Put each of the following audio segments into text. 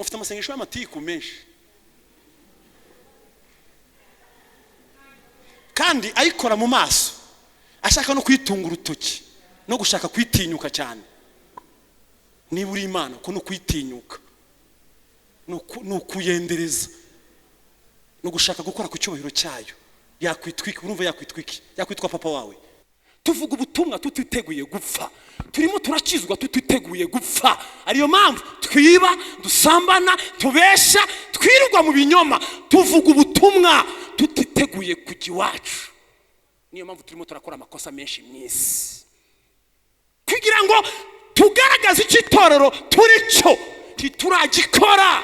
mufite amasengesho y'amatiku menshi, kandi ayikora mu maso ashaka no kwitunga urutoki no gushaka kwitinyuka cyane. Niba uri Imana ko no kwitinyuka no kuyendereza no gushaka gukora ku cyubahiro cyayo, yakwitwika. Urumva yakwitwiki? Yakwitwa papa wawe. Tuvuga ubutumwa tutiteguye gupfa, turimo turakizwa tutiteguye gupfa. Ariyo mpamvu twiba, dusambana, tubesha, twirirwa mu binyoma. Tuvuga ubutumwa tutiteguye kujya iwacu. Niyo mpamvu turimo turakora amakosa menshi mwisi, kugira ngo tugaragaze icyo itorero turi cyo tituragikora.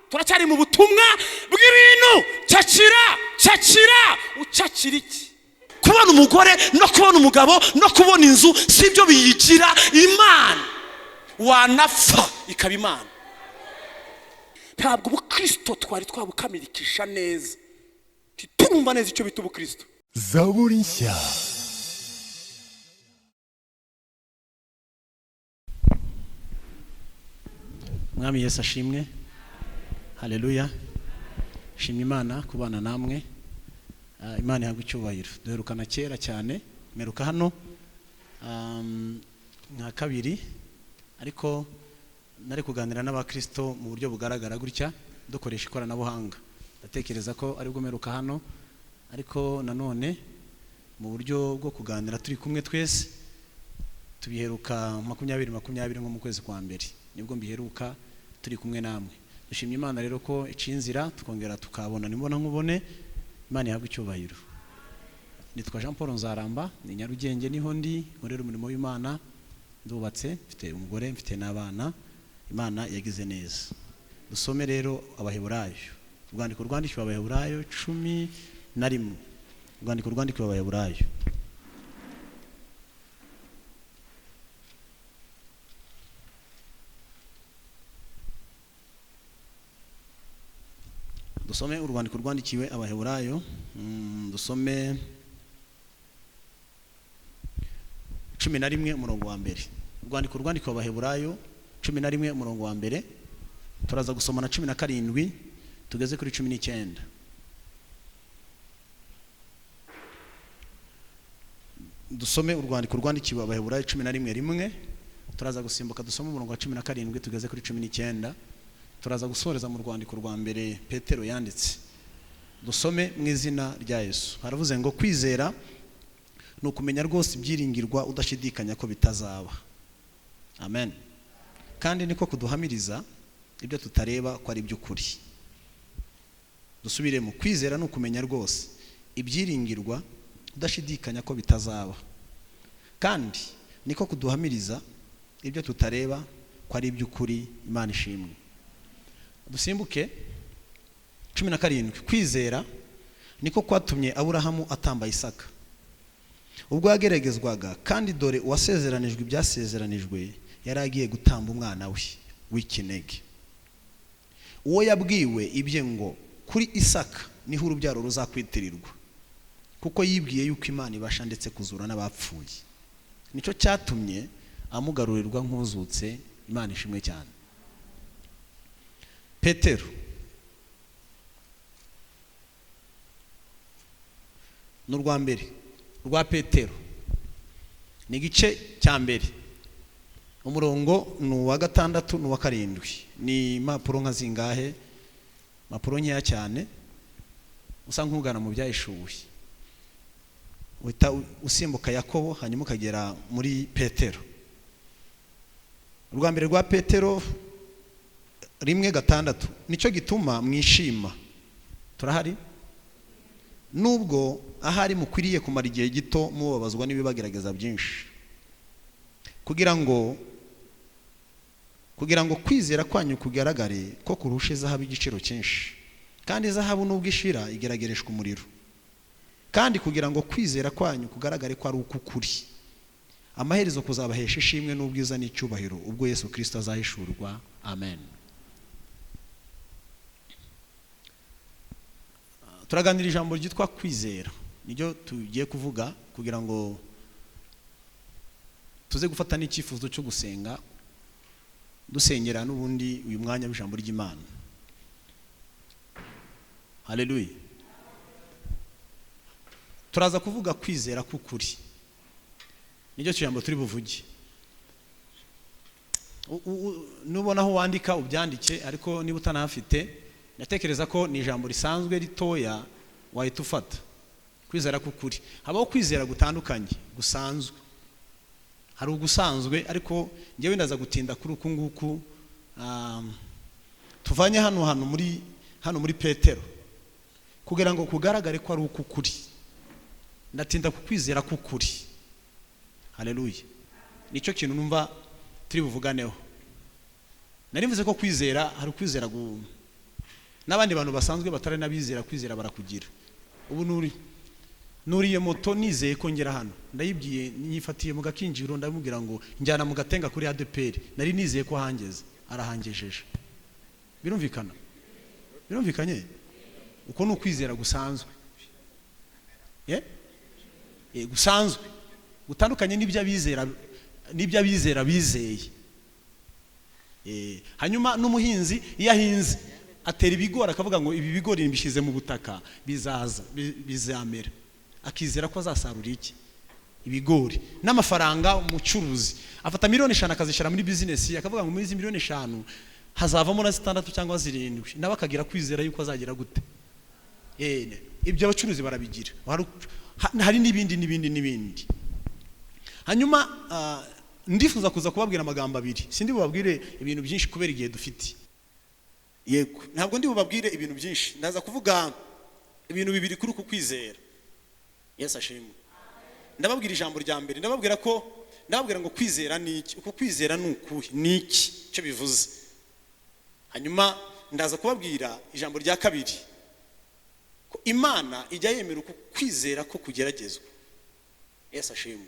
Turacyari mu butumwa bw'ibintu cakira ucakira iki? Kubona umugore no kubona umugabo no kubona inzu sibyo biyigira Imana. Wanapfa ikaba Imana. Ntabwo ubukristo twari twabukamirikisha neza, titurumva neza icyo bita ubukristo. Zaburi nshya. Mwami Yesu ashimwe. Haleluya. Shimye Imana kubana namwe. Imana yaguha icyubahiro. Duherukana kera cyane, meruka hano nka kabiri, ariko nari kuganira n'abakristo mu buryo bugaragara gutya dukoresha ikoranabuhanga. Ndatekereza ko ari bwo meruka hano, ariko nanone mu buryo bwo kuganira turi kumwe twese. Tubiheruka 2020 nko mu kwezi kwa mbere, nibwo mbiheruka turi kumwe namwe. Dushimye Imana rero ko icinzira tukongera tukabona nimbona nkubone. Imana yaguha icyubahiro. Nitwa Jean Paul Nzaramba, ni Nyarugenge niho ndi, nkorera umurimo w'Imana. Ndubatse, mfite umugore, mfite n'abana. Imana yagize neza. Dusome rero Abaheburayo. Urwandiko rwandikiwe Abaheburayo 11. Urwandiko rwandikiwe Abaheburayo. Dusome urwandiko rwandikiwe Abaheburayo, dusome 11 umurongo wa mbere. Urwandiko rwandikiwe Abaheburayo 11 umurongo wa mbere. Turaza gusoma na 17 tugeze kuri 19. Dusome urwandiko rwandikiwe Abaheburayo 11:1. Turaza gusimbuka dusome umurongo wa 17 tugeze kuri 19. Turaza gusoreza mu rwandiko rwa mbere Petero yanditse. Dusome mu izina rya Yesu. Haravuze ngo kwizera ni ukumenya rwose ibyiringirwa udashidikanya ko bitazaba. Amen. Kandi niko kuduhamiriza ibyo tutareba ko ari by'ukuri. Dusubire mu kwizera ni ukumenya rwose ibyiringirwa udashidikanya ko bitazaba. Kandi niko kuduhamiriza ibyo tutareba ko ari by'ukuri. Imana ishimwe. Dusimbuke 17. Kwizera niko kwatumye Aburahamu atamba Isaka ubwo yageragezwaga, kandi dore uwasezeranijwe ibyasezeranijwe yari agiye gutamba umwana we w'ikinege. Uwo yabwiwe ibye ngo kuri Isaka niho urubyaro ruzakwitirirwa, kuko yibwiye yuko Imana ibasha ndetse kuzura n'abapfuye. Nicyo cyatumye amugarurirwa nk'uzutse. Imana ishimwe cyane. Petero n'urwa mbere rwa Petero ni igice cya mbere, umurongo ni uwa 6 n'uwa 7. Ni impapuro nka zingahe? Impapuro nkeya cyane, usa nk'ugana mu byahishuwe. Uhita usimbuka Yakobo hanyuma ukagera muri Petero. Urwa mbere rwa Petero 1:6. Nicyo gituma mwishima. Turahari? Nubwo ahari mukwiriye kumara igihe gito mubabazwa n'ibibagerageza byinshi, kugira ngo kwizera kwanyu kugaragare ko kurusha izahabu igiciro cyinshi, kandi izahabu nubwo ishira igeragereshwa umuriro. Kandi kugira ngo kwizera kwanyu kugaragare ko ari ukukuri, amaherezo kuzabahesha ishimwe n'ubwiza n'icyubahiro ubwo Yesu Kristo azahishurwa. Amen. Turaganira ijambo ryitwa kwizera, niryo tugiye kuvuga kugira ngo tuze gufata n'icyifuzo cyo gusenga dusengera n'ubundi uyu mwanya w'ijambo ry'Imana. Haleluya. Turaza kuvuga kwizera k'ukuri, niryo jambo turi buvuge. Nubona aho wandika ubyandike, ariko niba utanahafite natekereza ko ni ijambo risanzwe ritoya wahita ufata. Kwizera k'ukuri, habaho kwizera gutandukanye gusanzwe. Hari ugusanzwe, ariko njyewe ndaza gutinda kuri uku nguku tuvanye hano muri Petero, kugira ngo kugaragare ko ari ukukuri. Ndatinda ku kwizera k'ukuri. Haleluya. Nicyo kintu numva turi buvuganeho. Nari mvuze ko kwizera hari kwizera n'abandi bantu basanzwe batari nabizera, kwizera barakugira. Ubu nuriye moto nizeye ko ngera hano, ndayibwiye nyifatiye mu gakinjiro, ndamubwira ngo njyana mu gatenga kuri ADPR, nari nizeye ko hangeze, arahangejeje. Birumvikana? Birumvikanye? Uko ni ukwizera gusanzwe. Gusanzwe gutandukanye n'ibyo abizera bizeye. Hanyuma n'umuhinzi iyo ahinze atera ibigori akavuga ngo ibi bigori mbishyize mu butaka bizamera, akizera ko azasarura iki? Ibigori. N'amafaranga umucuruzi afata $5,000,000 akazishyira muri business, akavuga ngo muri izi $5,000,000 hazavamo na 6 cyangwa 7, nawe akagira kwizera yuko azagira gute. Ibyo abacuruzi barabigira. Hari n'ibindi. Hanyuma ndifuza kuza kubabwira amagambo abiri. Sindi bubabwire ibintu byinshi kubera igihe dufite. Yego, ntabwo ndi bubabwire ibintu byinshi. Ndaza kuvuga ibintu bibiri kuri uku kwizera. Yesu ashimwe. Ndababwira ijambo rya mbere, ndababwira ngo kwizera ni iki? Uko kwizera ni ukuhe? Ni iki cyo bivuze? Hanyuma ndaza kubabwira ijambo rya kabiri, ko Imana ijya yemera uko kwizera ko kugeragezwa. Yesu ashimwe.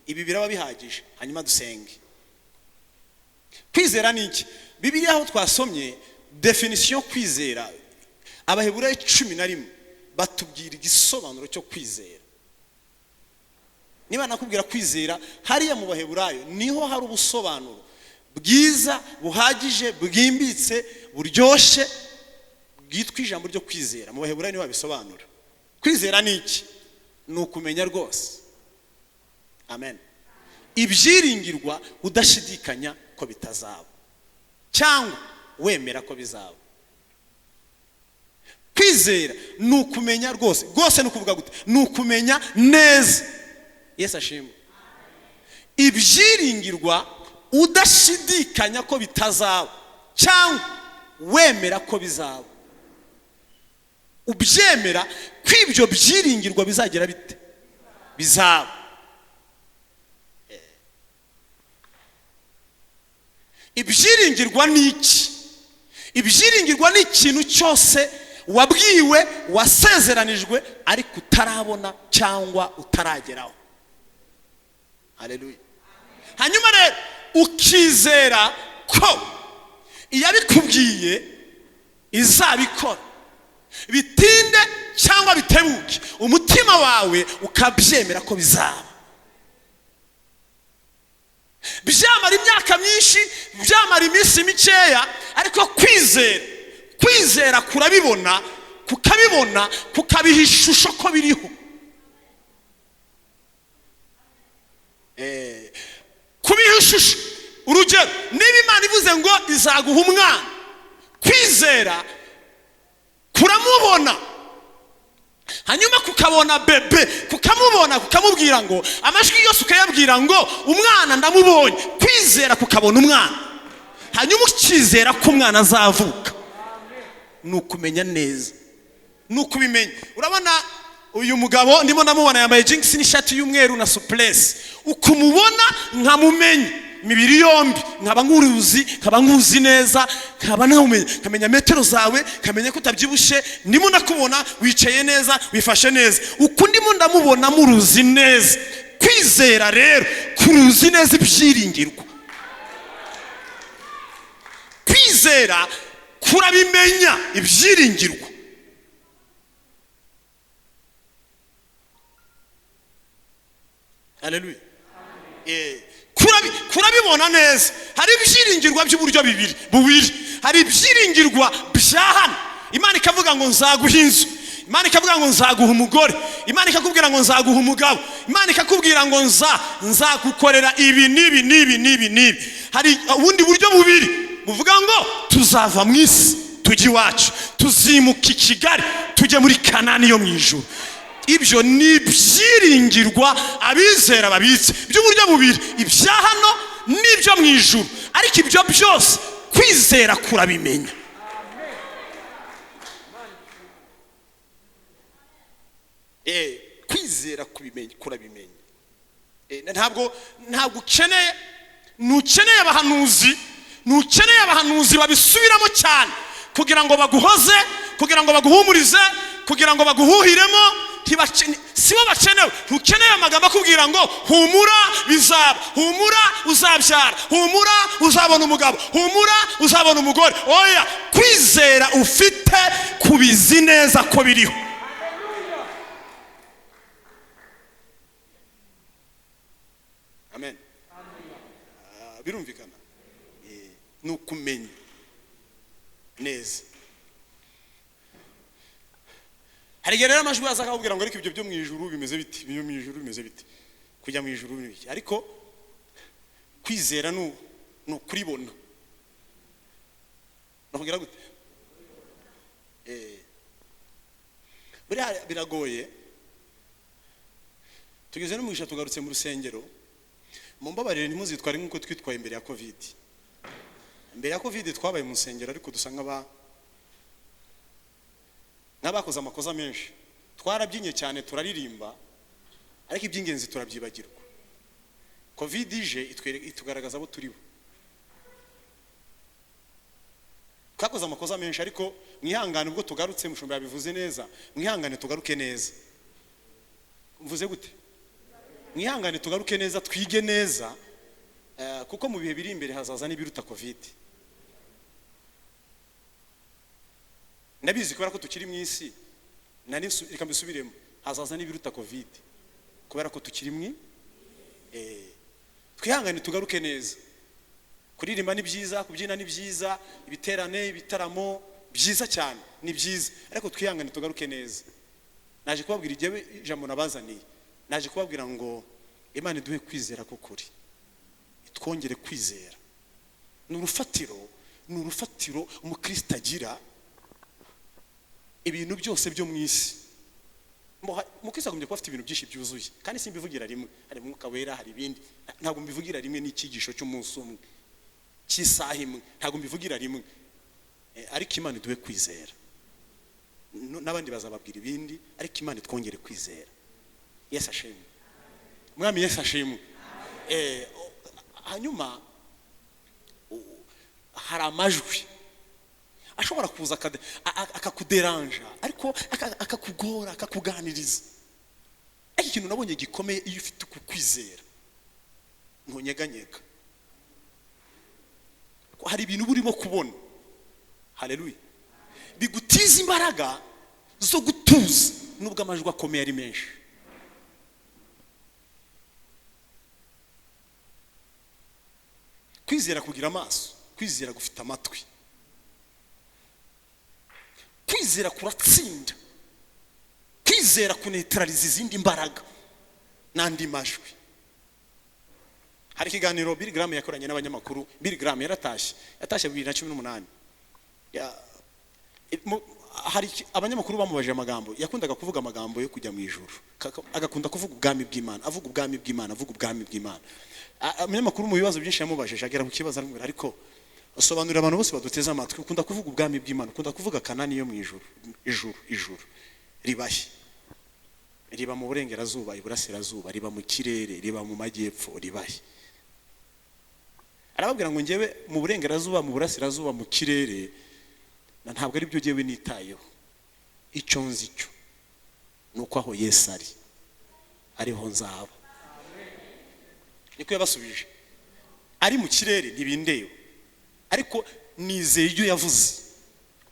Ibi biraba bihagije, hanyuma dusenge. Kwizera ni iki? Bibiliya aho twasomye definition kwizera, Abaheburayo 11 batubwira igisobanuro cyo kwizera. Niba nakubwira kwizera, hariya mu Baheburayo niho hari ubusobanuro bwiza, buhagije, bwimbitse, buryoshye bwitwa ijambo ryo kwizera. Mu Baheburayo niho babisobanura. Kwizera ni iki? Ni ukumenya rwose. Amen. Ibyiringirwa udashidikanya ko bitazaba, cyangwa wemera ko bizaba. Kwizera ni ukumenya rwose. Rwose ni ukuvuga gute? Ni ukumenya neza. Yesu ashimwe. Ibyiringirwa udashidikanya ko bitazaba, cyangwa wemera ko bizaba. Ubyemera ko ibyo byiringirwa bizagera bite? Bizaba. Ibyiringirwa ni iki? Ibyiringirwa ni ikintu cyose wabwiwe, wasezeranijwe, ariko utarabona cyangwa utarageraho. Haleluya. Hanyuma rero ukizera ko iyo abikubwiye izabikora, bitinde cyangwa bitebuke, umutima wawe ukabyemera ko bizaba. Byamara imyaka myinshi, byamara iminsi mikeya, ariko kwizera kurabibona, kukabiha ishusho ko biriho. Kubiha ishusho. Urugero, niba Imana ivuze ngo izaguha umwana, kwizera kuramubona, hanyuma kukabona bebe, kukamubona, kukamubwira ngo amajwi yose ukayabwira ngo umwana ndamubonye. Kwizera kukabona umwana, hanyuma ukizera ko umwana azavuka. Ni ukumenya neza, ni ukubimenya. Urabona uyu mugabo ndimo namubona yambaye jeans n'ishati y'umweru na suplesse. Ukumubona nkamumenya imibiri yombi, nkaba nkuzi neza, nkaba kamenya metero zawe, kamenya ko utabyibushe, ndimo nakubona wicaye neza, wifashe neza. Uko ndimo ndamubona muruzi neza. Kwizera rero kuruzi neza ibyiringirwa. Kwizera kurabimenya ibyiringirwa. Haleluya. kurabibona neza. Hari ibyiringirwa by'uburyo bubiri. Hari ibyiringirwa bya hano, Imana ikavuga ngo nzaguha inzu, Imana ikavuga ngo nzaguha umugore, Imana ikakubwira ngo nzaguha umugabo, Imana ikakubwira ngo nzagukorera ibi n'ibi. Hari ubundi buryo bubiri buvuga ngo tuzava mu isi tujye iwacu, tuzimuka i Kigali tujye muri Kanani yo mu ijuru. Ibyo ni ibyiringirwa abizera babitse by'uburyo bubiri, ibya hano n'ibyo mu ijuru. Ariko ibyo byose kwizera kurabimenya. Kwizera kurabimenya. Ntabwo ntukeneye abahanuzi babisubiramo cyane kugira ngo baguhoze, kugira ngo baguhumurize, kugira ngo baguhuhiremo. Sibo bakenewe. Ntukeneye amagambo akubwira ngo humura bizaba, humura uzabyara, humura uzabona umugabo, humura uzabona umugore. Oya, kwizera ufite kubizi neza ko biriho. Amen. Birumvikana. Nukumenya neza. Hari rero amajwi aza akakubwira ngo ariko ibyo byo mu ijuru bimeze biti, ibyo mu ijuru bimeze biti, kujya mu ijuru n'ibiki. Ariko kwizera no kuribona. Nakubwira gute? Biragoye. Tugeze no mu gisha tugarutse mu rusengero. Mumbabarire ntimuzitware nk'uko twitwaye imbere ya Covid. Mbere ya Covid twabaye mu rusengero ariko dusanga n'abakoze amakosa menshi. Twarabyinye cyane, turaririmba, ariko iby'ingenzi turabyibagirwa. Covid ije itugaragaza abo turibo. Twakoze amakosa menshi, ariko mwihangane ubwo tugarutse. Mushumba yabivuze neza, mwihangane tugaruke neza. Mvuze gute? Mwihangane tugaruke neza, twige neza, kuko mu bihe biri imbere hazaza n'ibiruta Covid. Ndabizi kubera ko tukiri mu isi, reka mbisubiremo, hazaza n'ibiruta Covid kubera ko tukiri mu twihangane tugaruke neza. Kuririmba ni byiza, kubyina ni byiza, ibiterane, ibitaramo byiza cyane ni byiza, ariko twihangane tugaruke neza. Naje kubabwira igihe ijambo nabazaniye, naje kubabwira ngo Imana iduhe kwizera ko kuri, twongere kwizera. Ni urufatiro umukristo agira. Ibintu byose byo mu isi, umukristo agomba kuba afite ibintu byinshi byuzuye, kandi simbivugira rimwe. Hari umwuka wera, hari ibindi. Ntabwo mbivugira rimwe n'icyigisho cy'umunsi umwe, cy'isaha imwe, ntabwo mbivugira rimwe. Ariko Imana iduhe kwizera. N'abandi bazababwira ibindi, ariko Imana twongere kwizera. Yesu ashimwe. Mwami Yesu ashimwe. Hanyuma hari amajwi ashobora kuza akakuderanja, ariko akakugora, akakuganiriza. Ariko ikintu nabonye gikomeye iyo ufite kwizera, ntunyeganyega. Hari ibintu burimo kubona, haleluya, bigutiza imbaraga zo gutuza nubwo amajwi akomeye ari menshi. Kwizera kugira amaso, kwizera gufite amatwi, kwizera kuratsinda, kwizera kunetraliza izindi mbaraga n'andi majwi. Hari ikiganiro Billy Graham yakoranye n'abanyamakuru. Billy Graham yatashye 2018. Hari abanyamakuru bamubajije amagambo, yakundaga kuvuga amagambo yo kujya mu ijuru, agakunda kuvuga ubwami bw'Imana, avuga ubwami bw'Imana. Abanyamakuru mu bibazo byinshi yamubajije, agera ku kibazo aramubwira, ariko asobanurira abantu bose baduteze amatwi, ukunda kuvuga ubwami bw'Imana, ukunda kuvuga Kanani yo mu ijuru. Ijuru ribahe, riba mu burengerazuba, iburasirazuba, riba mu kirere, riba mu majyepfo, ribahe. Arababwira ngo njyewe mu burengerazuba, mu burasirazuba, mu kirere, ntabwo ari byo njyewe nitayeho. Icyo nzi cyo nuko aho Yesu ariho nzaba. Niko yabasubije. Ari mu kirere ntibindeba, ariko nizeye ibyo yavuze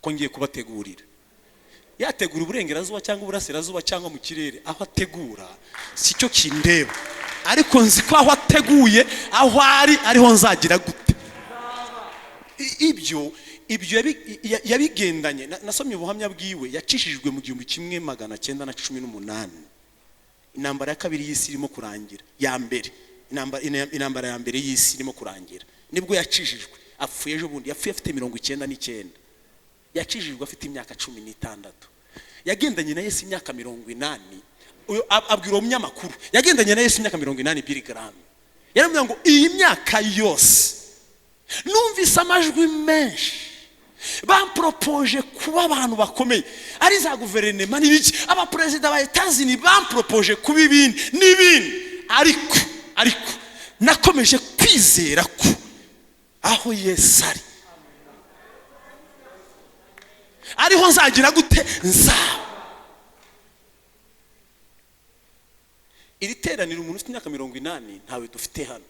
ko ngiye kubategurira. Yategura uburengerazuba cyangwa uburasirazuba cyangwa mu kirere, aho ategura si cyo kindeba. ariko nzi ko aho ateguye aho ari ariho nzagira gute. Ibyo yabigendanye. Nasomye ubuhamya bwiwe, yacishijwe mu 1918. Intambara ya kabiri y'isi irimo kurangira, ya mbere intambara ya mbere y'isi irimo kurangira, nibwo yacishijwe. Apfuye ejo bundi, yapfuye afite 99. Yacishijwe afite imyaka 16. Yagendanye na Yesu imyaka 80. Abwira umunyamakuru, yagendanye na Yesu imyaka 80. Billy Graham yaramubwira ngo iyi myaka yose numvise amajwi menshi bampropoje kuba abantu bakomeye, ari za guverinoma n'ibiki, aba president ba Etats-Unis bampropoje kuba ibindi n'ibindi, ariko nakomeje kwizera ko aho Yesu ariho nzagira gute, nzaba. Iri teraniro umuntu ufite imyaka 80 ntawe dufite hano.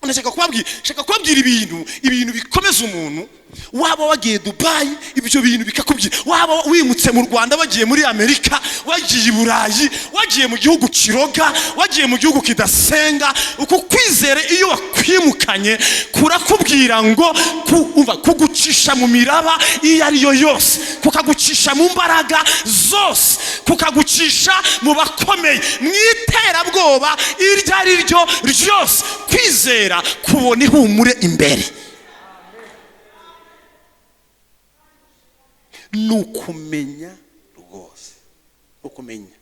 Unashaka kubabwira ibintu bikomeza umuntu. Waba wagiye Dubai, ibyo bintu bikakubwira. Waba wimutse mu Rwanda, wagiye muri Amerika, wagiye i Burayi, wagiye mu gihugu kiroga, wagiye mu gihugu kidasenga, uko kwizera iyo wakwimukanye kurakubwira ngo kugucisha mu miraba iyo ari yo yose, kukagucisha mu mbaraga zose, kukagucisha mu bakomeye, mwiterabwoba iryo ari ryo ryose. Kwizera kubona ihumure imbere, nukumenya rwose, ukumenya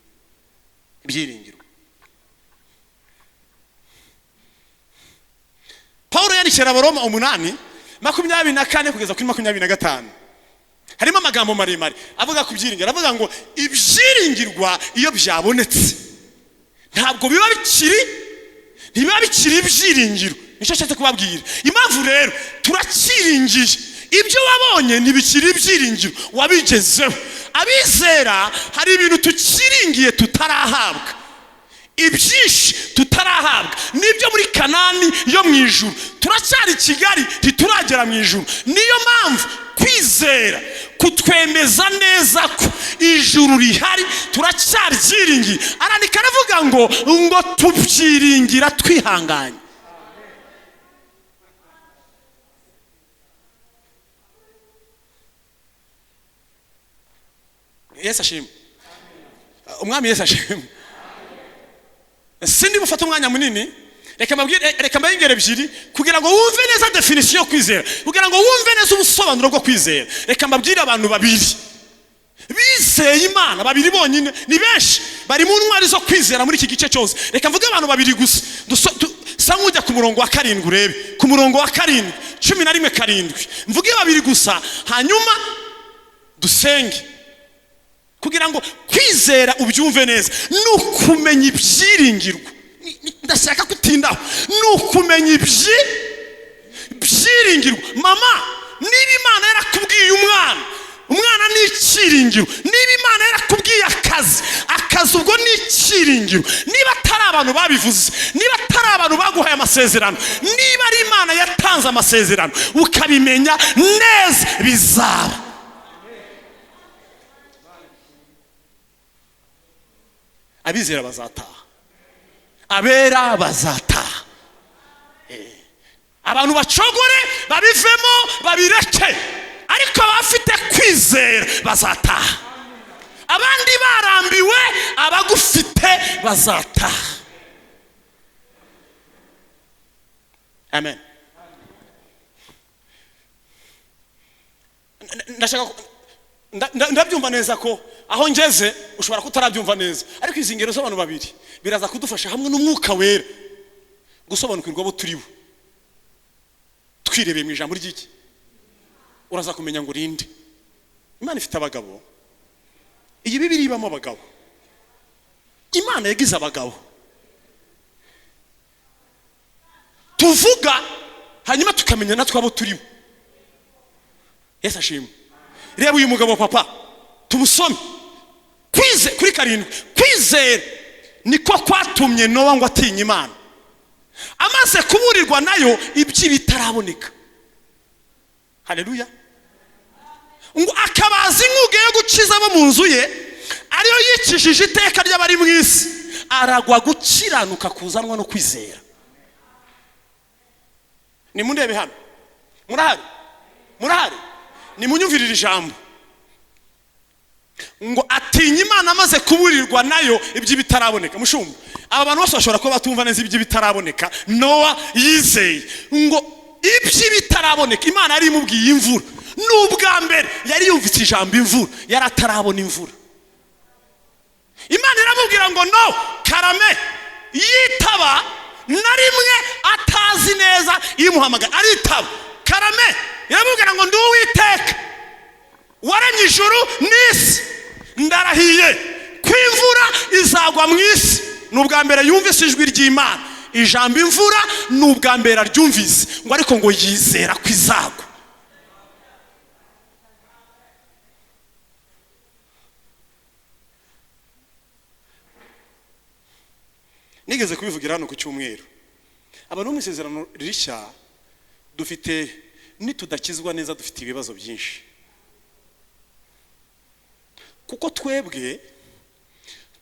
ibyiringiro. Paulo yandikira Abaroma 8:24 kugeza kuri 25. Harimo amagambo maremare avuga ku byiringiro. Avuga ngo ibyiringirwa iyo byabonetse ntabwo biba bikiri ibyiringiro. Nicyo cyatse kubabwira. Impamvu rero turakiringiye ibyo wabonye ntibikiri ibyiringiro, wabigezeho. Abizera hari ibintu tukiringiye tutarahabwa, ibyinshi tutarahabwa, nibyo muri Kanani yo mu ijuru. Turacyari Kigali, ntituragera mu ijuru. Niyo mpamvu kwizera kutwemeza neza ko ijuru rihari, turacyari byiringiye. Arandika aravuga ngo tubyiringira twihanganye. Yesu ashimwe. Umwami Yesu ashimwe. Sindi bufata umwanya munini, reka mbabwire ebyiri kugira ngo wumve neza definition yo kwizera, kugira ngo wumve neza ubusobanuro bwo kwizera. Reka mbabwire abantu babiri bizeye Imana, babiri bonyine, ni benshi bari mu ntwari zo kwizera muri iki gice cyose. Reka mvuge abantu babiri gusa. Sangujya ku murongo wa 7 urebe, ku murongo wa 7 11:7, mvuge babiri gusa, hanyuma dusenge kugira ngo kwizera ubyumve neza. Nukumenya ibyiringirwa, ndashaka kutindaho. Nukumenya ibyiringirwa. Mama, niba Imana yarakubwiye umwana ni icyiringiro. Niba Imana yarakubwiye akazi ubwo ni icyiringiro. Niba atari abantu babivuze, niba atari abantu baguhaye amasezerano, niba ari Imana yatanze amasezerano ukabimenya neza, bizaba. Abizera bazataha, abera bazataha. Abantu bacogore babivemo babireke, ariko abafite kwizera bazataha. Abandi barambiwe, abagufite bazataha. Amen. Ndabyumva neza ko aho ngeze ushobora kutarabyumva neza, ariko izi ngero z'abantu babiri biraza kudufasha hamwe n'Umwuka Wera gusobanukirwa abo turibo. Twirebeye mu ijambo ry'iki, uraza kumenya ngo rinde. Imana ifite abagabo, iyi Bibiliya ibamo abagabo. Imana yagize abagabo tuvuga, hanyuma tukamenya natwe abo turibo. Yesu ashimwe. Reba uyu mugabo papa, tumusome kuri 7. Kwizera niko kwatumye Nowa ngo atinye Imana, amaze kuburirwa nayo ibyibitaraboneka. Haleluya. Ngo akabaza inkuge yo gukiza abo mu nzu ye, ariyo yicishije iteka ry'abari mu isi, aragwa gukiranuka kuzanwa no kwizera. Nimundebe hano, murahari nimunyumvirire ijambo ngo atinya Imana amaze kuburirwa nayo iby'ibitaraboneka. Mushumba, aba bantu bose bashobora kuba batumva neza iby'ibitaraboneka. Nowa yizeye ngo iby'ibitaraboneka Imana yari imubwiye imvura. N'ubwa mbere yari yumvise ijambo imvura, yari atarabona imvura. Imana iramubwira ngo no karame, yitaba na rimwe atazi neza imuhamagara, aritaba karame. Iramubwira ngo ndi Uwiteka waremye ijuru n'isi, ndarahiye ko imvura izagwa mu isi. N'ubwa mbere yumvise ijwi ry'Imana, ijambo imvura n'ubwa mbere aryumvise, ngo ariko ngo yizera ko izagwa. Nigeze kubivugira hano ku cyumweru, abantu mu isezerano rishya dufite, nitudakizwa neza dufite ibibazo byinshi, kuko twebwe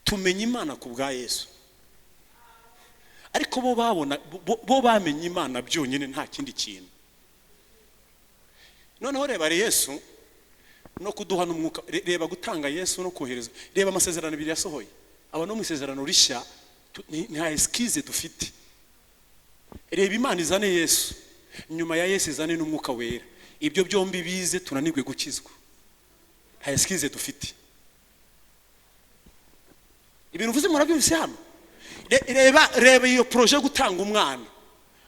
tumenya Imana ku bwa Yesu, ariko bo bamenye Imana byonyine nta kindi kintu. Noneho reba Yesu no kuduha n'umwuka, reba gutanga Yesu no kohereza, reba amasezerano abiri yasohoye. Abantu mu isezerano rishya nta excuse dufite. Reba Imana izane Yesu, nyuma ya Yesu izane n'umwuka wera, ibyo byombi bize tunanirwe gukizwa. Nta excuse dufite. Ibintu uvuze murabyumvise hano. Reba iyo projet gutanga umwana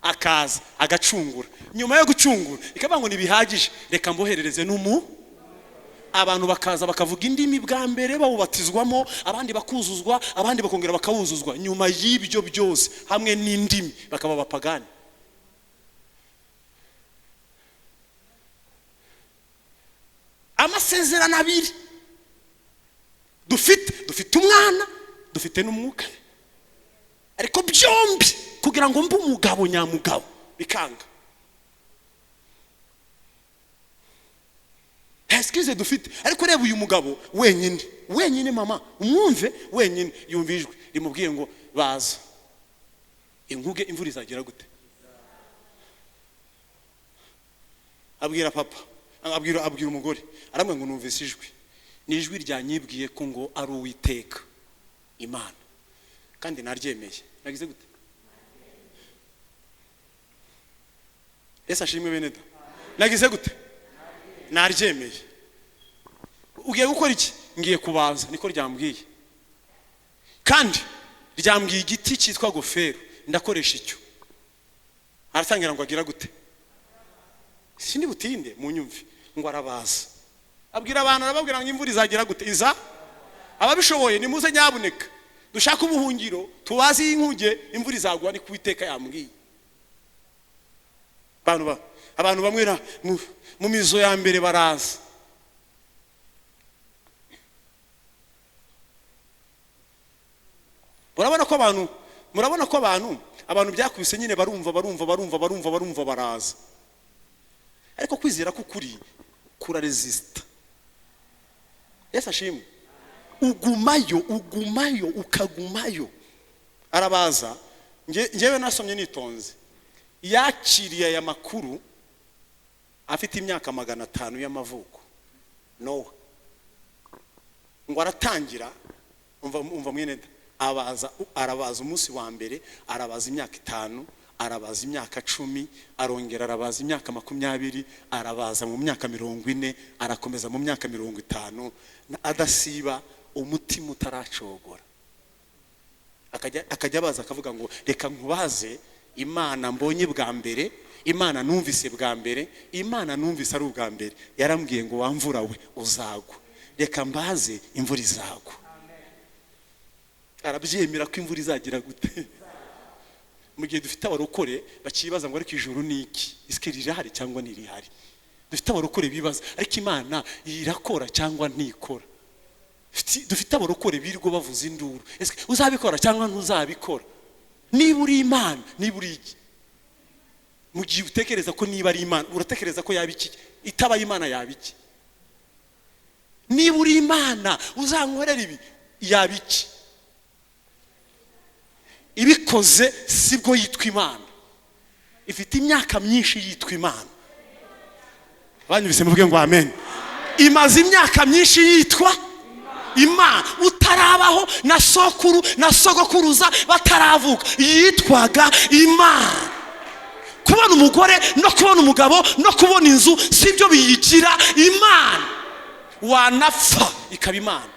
akaza agacungura, nyuma yo gucungura ikavuga ngo nibihagije, reka mboherereze abantu bakaza bakavuga indimi bwa mbere bawubatizwamo, abandi bakuzuzwa, abandi bakongera bakawuzuzwa. Nyuma y'ibyo byose hamwe n'indimi bakaba bapagani. Amasezerano abiri dufite umwana, dufite n'umwuka, ariko byombi kugira ngo mbe umugabo nyamugabo bikanga. Excuse dufite, ariko reba uyu mugabo wenyine mama umwumve wenyine, yumva ijwi rimubwiye ngo baza inkuge, imvura izagira gute? Abwira papa, abwira umugore, aramwe ngo numvise ijwi, ni ijwi ryanyibwiye ko ngo ari Uwiteka Imana, kandi naryemeye. Nagize gute? Yesu ashimwe bene da. Nagize gute? Naryemeye. Ugiye gukora iki? Ngiye kubaza, niko ryambwiye. Kandi ryambwiye igiti cyitwa gofero, ndakoresha icyo. Aratangira ngo agira gute? Sindi butinde mu nyumvi, ngo arabaza. Abwira abantu, arababwira ngo imvura izagira gute? Iza. Ababishoboye nimuze nyabuneka, dushaka ubuhungiro, tubazi inkuge, imvura izagwa ni Uwiteka yambwiye. Abantu bamwe mu mizo ya mbere baraza. Murabona ko abantu byakubise nyine barumva baraza. Ariko kwizera kukuri kura resist. Yesu ashimwe. Ugumayo ukagumayo. Arabaza, ngewe nasomye nitonze, yakiriye aya makuru afite imyaka 500 y'amavuko. Nowa ngo aratangira, umva mwene, arabaza umunsi wa mbere, arabaza imyaka 5, arabaza imyaka 10, arongera arabaza imyaka 20, arabaza mu myaka 40, arakomeza mu myaka 50, adasiba, umutima utaracogora. Akajya abaza akavuga ngo reka nkubaze Imana mbonye bwa mbere, Imana numvise bwa mbere, Imana numvise ari ubwa mbere, yarambwiye ngo wamvura we uzagwa, reka mbaze imvura izagwa. Arabyemera ko imvura izagira gute? Mu gihe dufite abarokore bakibaza ngo ariko ijuru ni iki? Iske rirahari cyangwa ntirihari? Dufite abarokore bibaza ariko Imana irakora cyangwa ntikora? Dufite abarokore birirwa bavuza induru, eske uzabikora cyangwa ntuzabikora? Niba uri Imana, niba uri iki? Mu gihe utekereza ko niba ari Imana, uratekereza ko yaba iki? Itaba Imana yaba iki? Niba uri Imana uzankorera ibi, yaba iki? ibikoze sibwo yitwa imana. Ifite imyaka myinshi yitwa imana. Banyubise muvuge ngo amen. Imaze imyaka myinshi yitwa imana. Utarabaho na sokuru na sogokuruza bataravuka yitwaga imana. Kubona umugore no kubona umugabo no kubona inzu sibyo biyigira imana. Wanapfa ikaba imana.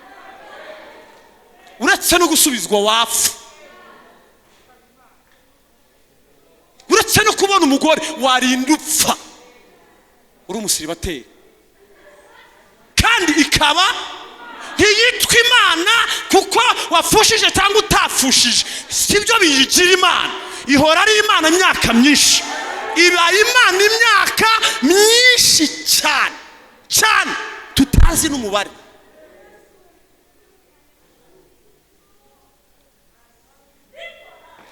Uretse no gusubizwa wapfa. Uretse no kubona umugore warinda upfa. Uri umusiribateri. Kandi ikaba ntiyitwa imana kuko wafushije cyangwa utafushije. Sibyo biyigira imana. Ihora ari imana imyaka myinshi. Iba imana imyaka myinshi cyane cyane tutazi n'umubare.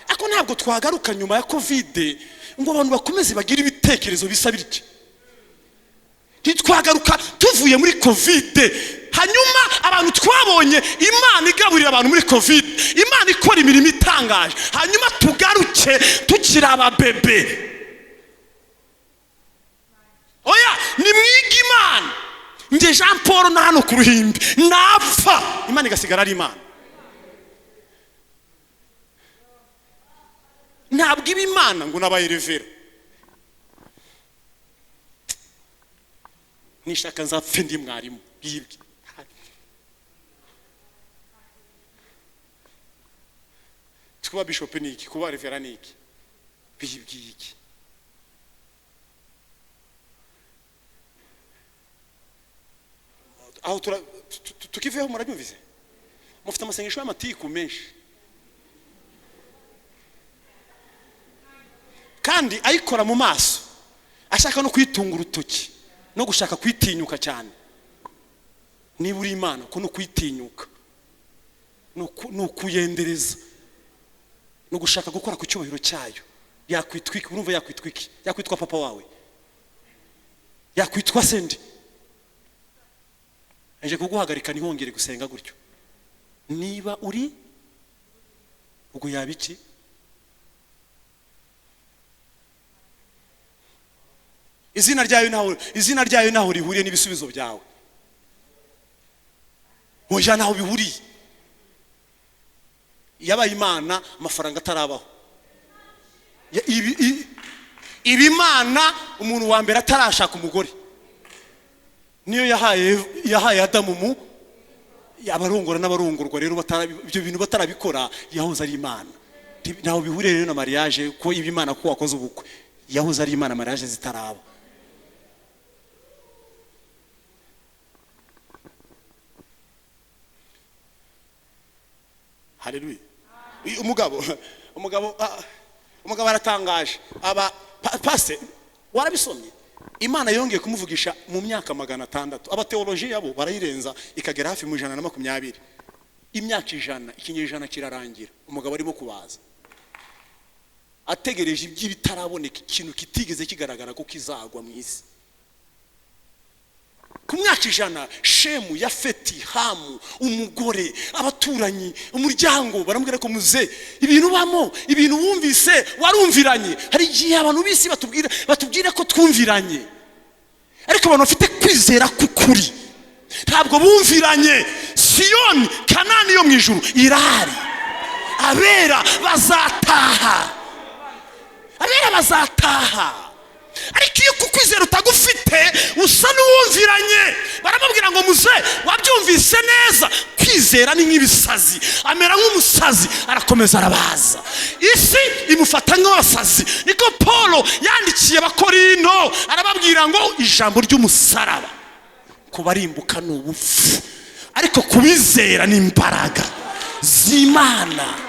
Ako ntabwo twagaruka nyuma ya covid ngo abantu bakomeze bagira ibitekerezo bisa bityo. Ntitwagaruka tuvuye muri covid hanyuma abantu twabonye imana igaburira abantu muri covid, imana ikora imirimo itangaje, hanyuma tugaruke tukira ababebe. Oya ni mwiga imana. Nje Jean Paul na hano ku ruhimbi napfa imana igasigara ari imana. Ntabwo iba imana ngo nabaye revera. Nishaka nzapfe ndi mwarimu bibwe. Kuba bishop ni iki, kuba revera ni iki, bibwiye iki? Aho tukiveho murabyumvise. Mufite amasengesho y'amatiku menshi. Kandi ayikora mu maso ashaka no kwitunga urutoki no gushaka kwitinyuka cyane. Niba uri imana ko no kwitinyuka no kuyendereza no gushaka gukora ku cyubahiro cyayo. Yakwitwika. Urumva yakwitwika? Yakwitwa papa wawe, yakwitwa sende. Aje kuguhagarika ntihongere gusenga gutyo. Niba uri ubwo yabiki? Izina ryayo naho rihuriye n'ibisubizo byawe. Oya naho bihuriye. Yabaye imana amafaranga atarabaho. Ibi imana umuntu wa mbere atarashaka umugore. Niyo yahaye Adamu mu abarongora n'abarongorwa. Rero ibyo bintu batarabikora yahoze ari imana. Naho bihuriye rero na mariage ko ibi imana ko wakoze ubukwe yahoze ari imana, mariage zitaraba. Haleluya. Umugabo aratangaje. Aba passe warabisomye. Imana yongeye kumuvugisha mu myaka 600. Abateoloji yabo barayirenza ikagera hafi mu 120. Imyaka 100, ikinyejana kirarangira. Umugabo arimo kubaza. Ategereje iby'ibitaraboneka, ikintu kitigeze kigaragara ko kizagwa mu isi. Ku myaka 100 Shemu, Yafeti, Hamu, umugore, abaturanyi, umuryango baramubwira ko muze ibintu bamo, ibintu wumvise warumviranye. Hari igihe abantu bisi batubwira ko twumviranye, ariko abantu bafite kwizera kukuri ntabwo bumviranye. Siyoni, Kanani yo mu ijuru irahari. Abera bazataha. Ariko iyo kukwizera utagufite usa n'uwumviranye. Baramubwira ngo muze wabyumvise neza. Kwizera ni nk'ibisazi. Amera nk'umusazi arakomeza arabaza. Isi imufata nk'abasazi. Niko Paulo yandikiye Abakorinto arababwira ngo ijambo ry'umusaraba kubarimbuka n'ubupfu, ariko kubizera ni imbaraga z'Imana.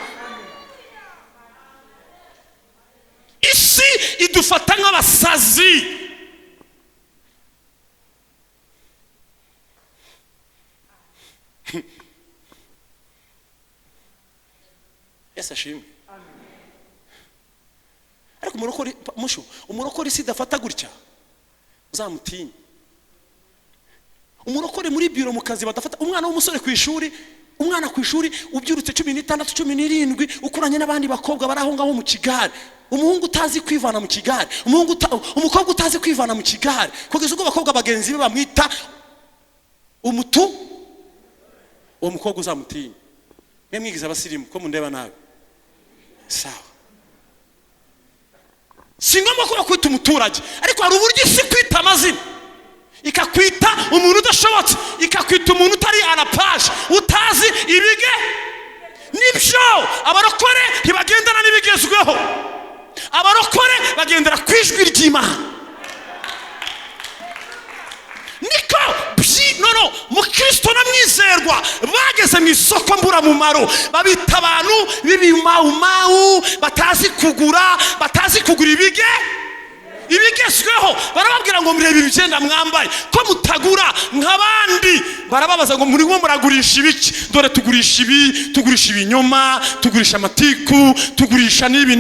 Isi idufata nk'abasazi. Yesu ashimwe. Ariko umurokore isi idafata gutya uzamutinye. Umurokore muri biro mu kazi badafata umwana w'umusore ku ishuri umwana ku ishuri ubyirutse 16 17 ukuranye n'abandi bakobwa baraho ngaho mu kigare, umuhungu utazi kwivana mu kigare, umukobwa utazi kwivana mu kigare, kugeza ubwo abakobwa bagenzi be bamwita umutu, uwo mukobwa uzamutinya. Mwemwigize abasirimu ko mundeba nabi sawa, singomba kuba kwita umuturage, ariko hari uburyo isi kwita amazina, ikakwita umuntu udashobotse, ikakwita umuntu utari arapaje, utazi ibige nibyo. Abarokore ntibagendana n'ibigezweho, abarokore bagendera ku ijwi ry'Imana. Niko nono mukristo namwizerwa bageze mu isoko mburamumaro, babita abantu b'ibimaumawu batazi kugura ibigezweho. Barababwira ngo murebe ibigenda mwambaye ko mutagura nk'abandi. Barababaza ngo muri muragurisha ibiki? Dore tugurisha ibi, tugurisha ibinyoma, tugurisha amatiku, tugurisha nibi.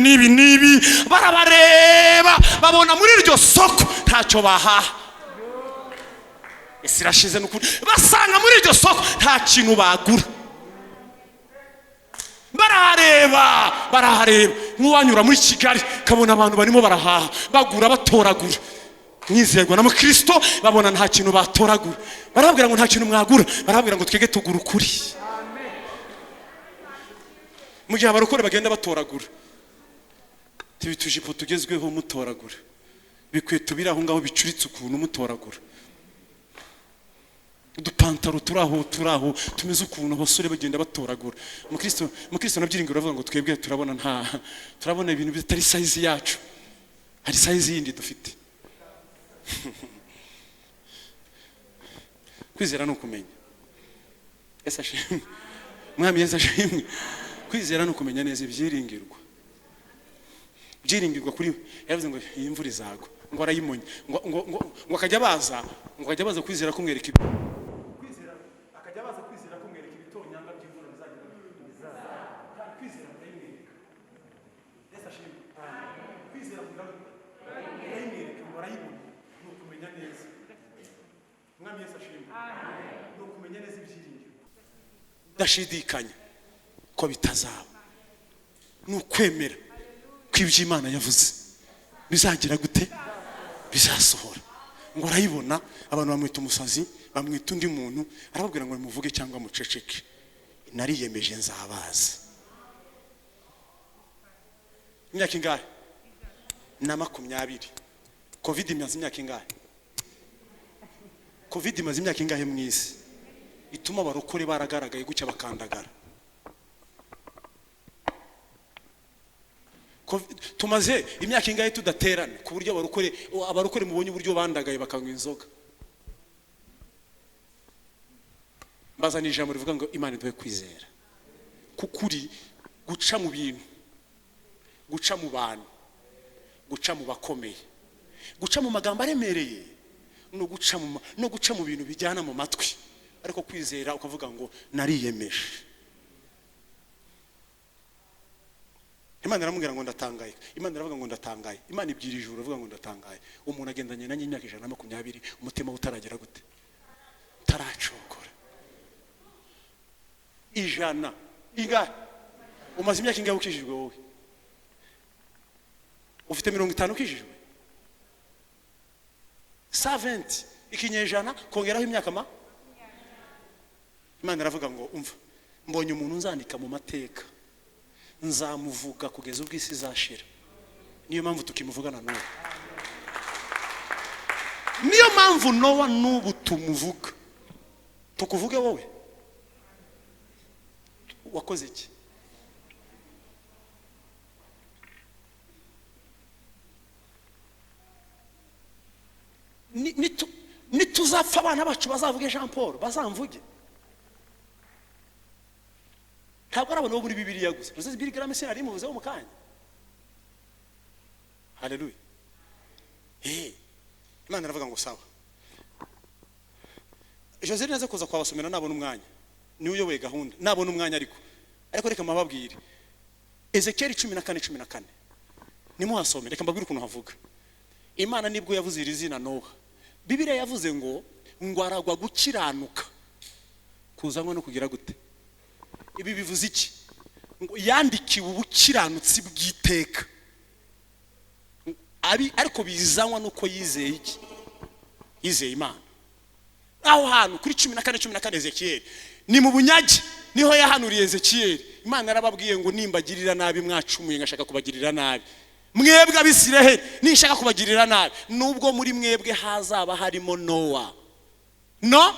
Barabareba babona muri iryo soko ntacyo bahaha. Isi rashize n'ukuri, basanga muri iryo soko nta kintu bagura. Barahareba nk'uwanyura muri Kigali kabona abantu barimo barahaha, bagura batoragura. Mwizerwa na mukristo babona nta kintu batoragura, barababwira ngo nta kintu mwagura, barababwira ngo twege tugura ukuri. Mu gihe abarokore bagenda batoragura, tujipo tugezweho mutoragura, bikweto biraho ngaho bicuritse ukuntu mutoragura, udupantaro turaho tumeze ukuntu abasore bagenda batoragura. Mukristo nabyiringiro avuga ngo twebwe turabona ibintu bitari size yacu, hari size yindi dufite. Kwizera no kumenya. Ese ashimwe mwami, Yesu ashimwe. Kwizera no kumenya neza ibyiringirwa kuri yavuze ngo iyi mvura izagwa, ngo arayimonye, ngo akajya baza kwizera kumwereka kwizera, akajya baza kwizera kumwereka ibitonyanga by'imvura bizagira kandi kwizera ndayimwereka. Yesu ashimwe. Kwizera ndayimwereka, ngo arayibona, ni ukumenya neza. Mwami Yesu ashimwe. Ni ukumenya neza ibyiringiro, udashidikanya ko bitazaba, ni ukwemera ko ibyo Imana yavuze bizagira gute, bizasohora. Ngo arayibona, abantu bamwita umusazi, bamwita undi muntu, arababwira ngo muvuge cyangwa muceceke, nariyemeje nzabaza. Imyaka ingahe? Na 20. Covid imaze imyaka ingahe? Covid imaze imyaka ingahe mu isi ituma abarokore baragaragaye gucya bakandagara? Tumaze imyaka ingahe tudaterana ku buryo abarokore mubonye uburyo bandagaye bakanywa inzoga? Mbazana ijambo rivuga ngo Imana iduhe kwizera kukuri, guca mu bintu, guca mu bantu, guca mu bakomeye, guca mu magambo aremereye, no guca mu bintu bijyana mu matwi, ariko kwizera ukavuga ngo nariyemeje. Imana iramubwira ngo ndatangaye, Imana iravuga ngo ndatangaye, Imana ibwira ijuru avuga ngo ndatangaye. Umuntu agendanye nanjye imyaka 120, umutima utaragera gute, utaracokora. 100 ingahe? Umaze imyaka ingahe ukijijwe wowe? Ufite 50 ukijijwe? 70 ikinyejana kongeraho imyaka Imana iravuga ngo umva, mbonye umuntu nzandika mu mateka, nzamuvuga kugeza ubwo isi izashira. Niyo mpamvu tukimuvugana n'ubu, niyo mpamvu Nowa n'ubu tumuvuga. Tukuvuge wowe wakoze iki? Nituzapfa abana bacu bazavuge Jean Paul, bazamvuge. Ntabwo ari abantu bo muri Bibiliya gusa. Uzi Billy Graham se ari muvuzeho mu kanya. Haleluya. Imana iravuga ngo sawa. Jose naze kuza kwabasomera nabona umwanya, ni uyoboye gahunda, nabona umwanya ariko reka mababwire. Ezekiel 14:14 nimuhasome, reka mbabwire ukuntu havuga. Imana nibwo yavuze iri zina Nowa, Bibiliya yavuze ngo aragwa gukiranuka kuzanwa no kugira gute, ibi bivuze iki? Ngo yandikiwe ubukiranutsi bw'iteka, ariko bizanwa nuko yizeye iki? Yizeye Imana. Aho hantu kuri 14:14 Ezekiyeli ni mu bunyage niho yahanuriye Ezekiyeli. Imana yarababwiye ngo nimbagirira nabi mwacumuye ngashaka kubagirira nabi, mwebwe Abisiraheli nishaka kubagirira nabi, nubwo muri mwebwe hazaba harimo Nowa. No,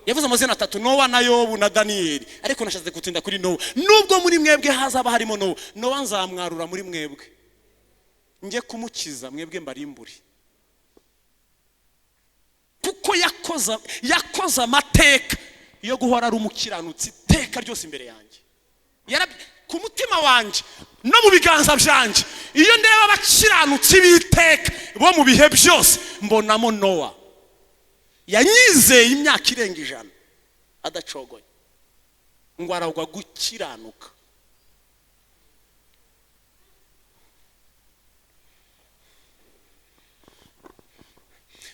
yavuze amazina 3, Nowa na Yobu na Daniyeli, ariko nashatse gutinda kuri Nowa. Nubwo muri mwebwe hazaba harimo Nowa, Nowa nzamwarura muri mwebwe, nge kumukiza mwebwe mbarimburi. Kuko yakoze amateka yo guhora ari umukiranutsi iteka ryose imbere yanjye, ku mutima wanjye no mu biganza byanjye. Iyo ndeba abakiranutsi b'iteka bo mu bihe byose, mbonamo Nowa. Yanyizeye imyaka irenga 100 adacogoye, ngo aragwa gukiranuka.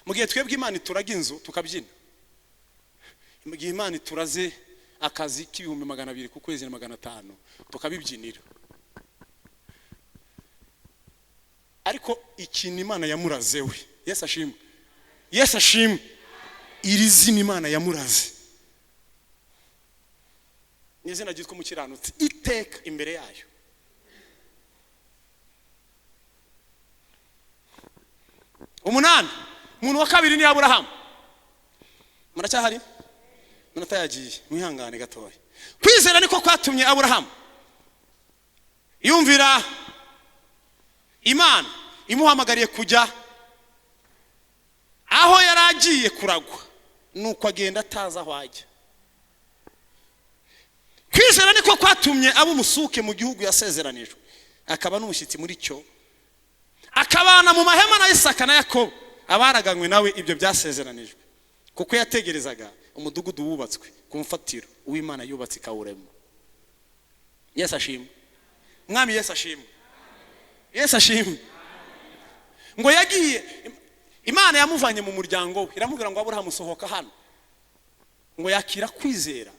Mu gihe twebwe Imana ituraga inzu tukabyina, mu gihe Imana ituraze akazi k'ibihumbi 200 ku kwezi na 500 tukabibyinira. Ariko ikintu Imana yamuraze we, Yesu ashimwe, Yesu ashimwe, iri zina Imana yamuraze ni izina ryitwa umukiranutsi iteka imbere yayo. Umunani, umuntu wa kabiri ni Aburahamu. Muracyahari? Munota yagiye, mwihangane gatoya. Kwizera niko kwatumye Aburahamu yumvira Imana imuhamagariye kujya aho yaragiye kuragwa, nuko agenda ataza aho ajya. Kwizera niko kwatumye aba umusuke mu gihugu yasezeranijwe, akaba n'umushyitsi muri cyo, akabana mu mahema na Isaka na Yakobo abaraganywe nawe ibyo byasezeranijwe, kuko yategerezaga umudugudu wubatswe ku mfatiro uw'Imana yubatse ikawurema. Yesu ashimwe, mwami Yesu ashimwe, Yesu ashimwe. Ngo yagiye, Imana yamuvanye mu muryango we, iramubwira ngo Aburahamu sohoka hano. Ngo yakira kwizera,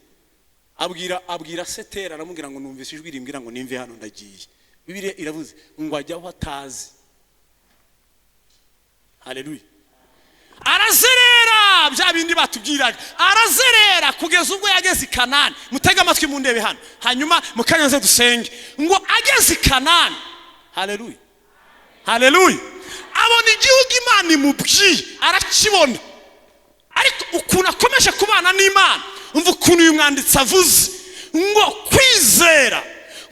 abwira Setera, aramubwira ngo numvise ijwi rimbwira ngo nimve hano ndagiye. Bibiliya iravuze ngo ajya aho atazi. Haleluya. Arazerera bya bindi batubwiraga, arazerera kugeza ubwo yageze i Kanani. Mutega amatwi mu ndebe hano, hanyuma mukanyaze dusenge. Ngo ageze i Kanani, haleluya, haleluya, abona igihugu Imana imubwiye, arakibona. Ariko ukuntu akomeje kubana n'Imana, umva ukuntu uyu mwanditsi avuze ngo kwizera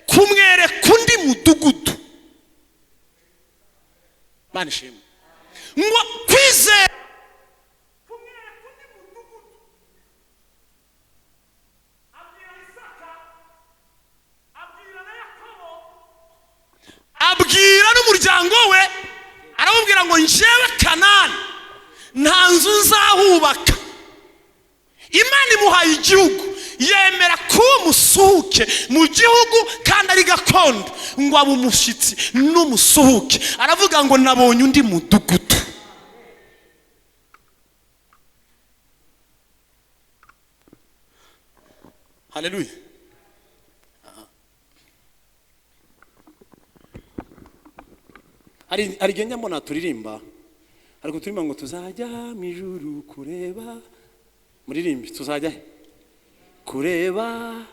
kumwereka undi mudugudu. Mana ishimwe. Ngo kwizera kumwereka undi mudugudu. Abwira Isaka, abwira na Yakobo, abwira n'umuryango we, aramubwira ngo njyewe Kanani nta nzu nzahubaka. Imana imuhaye igihugu, yemera kuba umusuhuke mu gihugu kandi ari gakondo, ngo abe umushyitsi n'umusuhuke. Aravuga ngo nabonye undi mudugudu. Haleluya. Ari genda mbona turirimba, ariko turimo ngo tuzajya mu ijuru kureba. Muririmbi tuzajya kureba,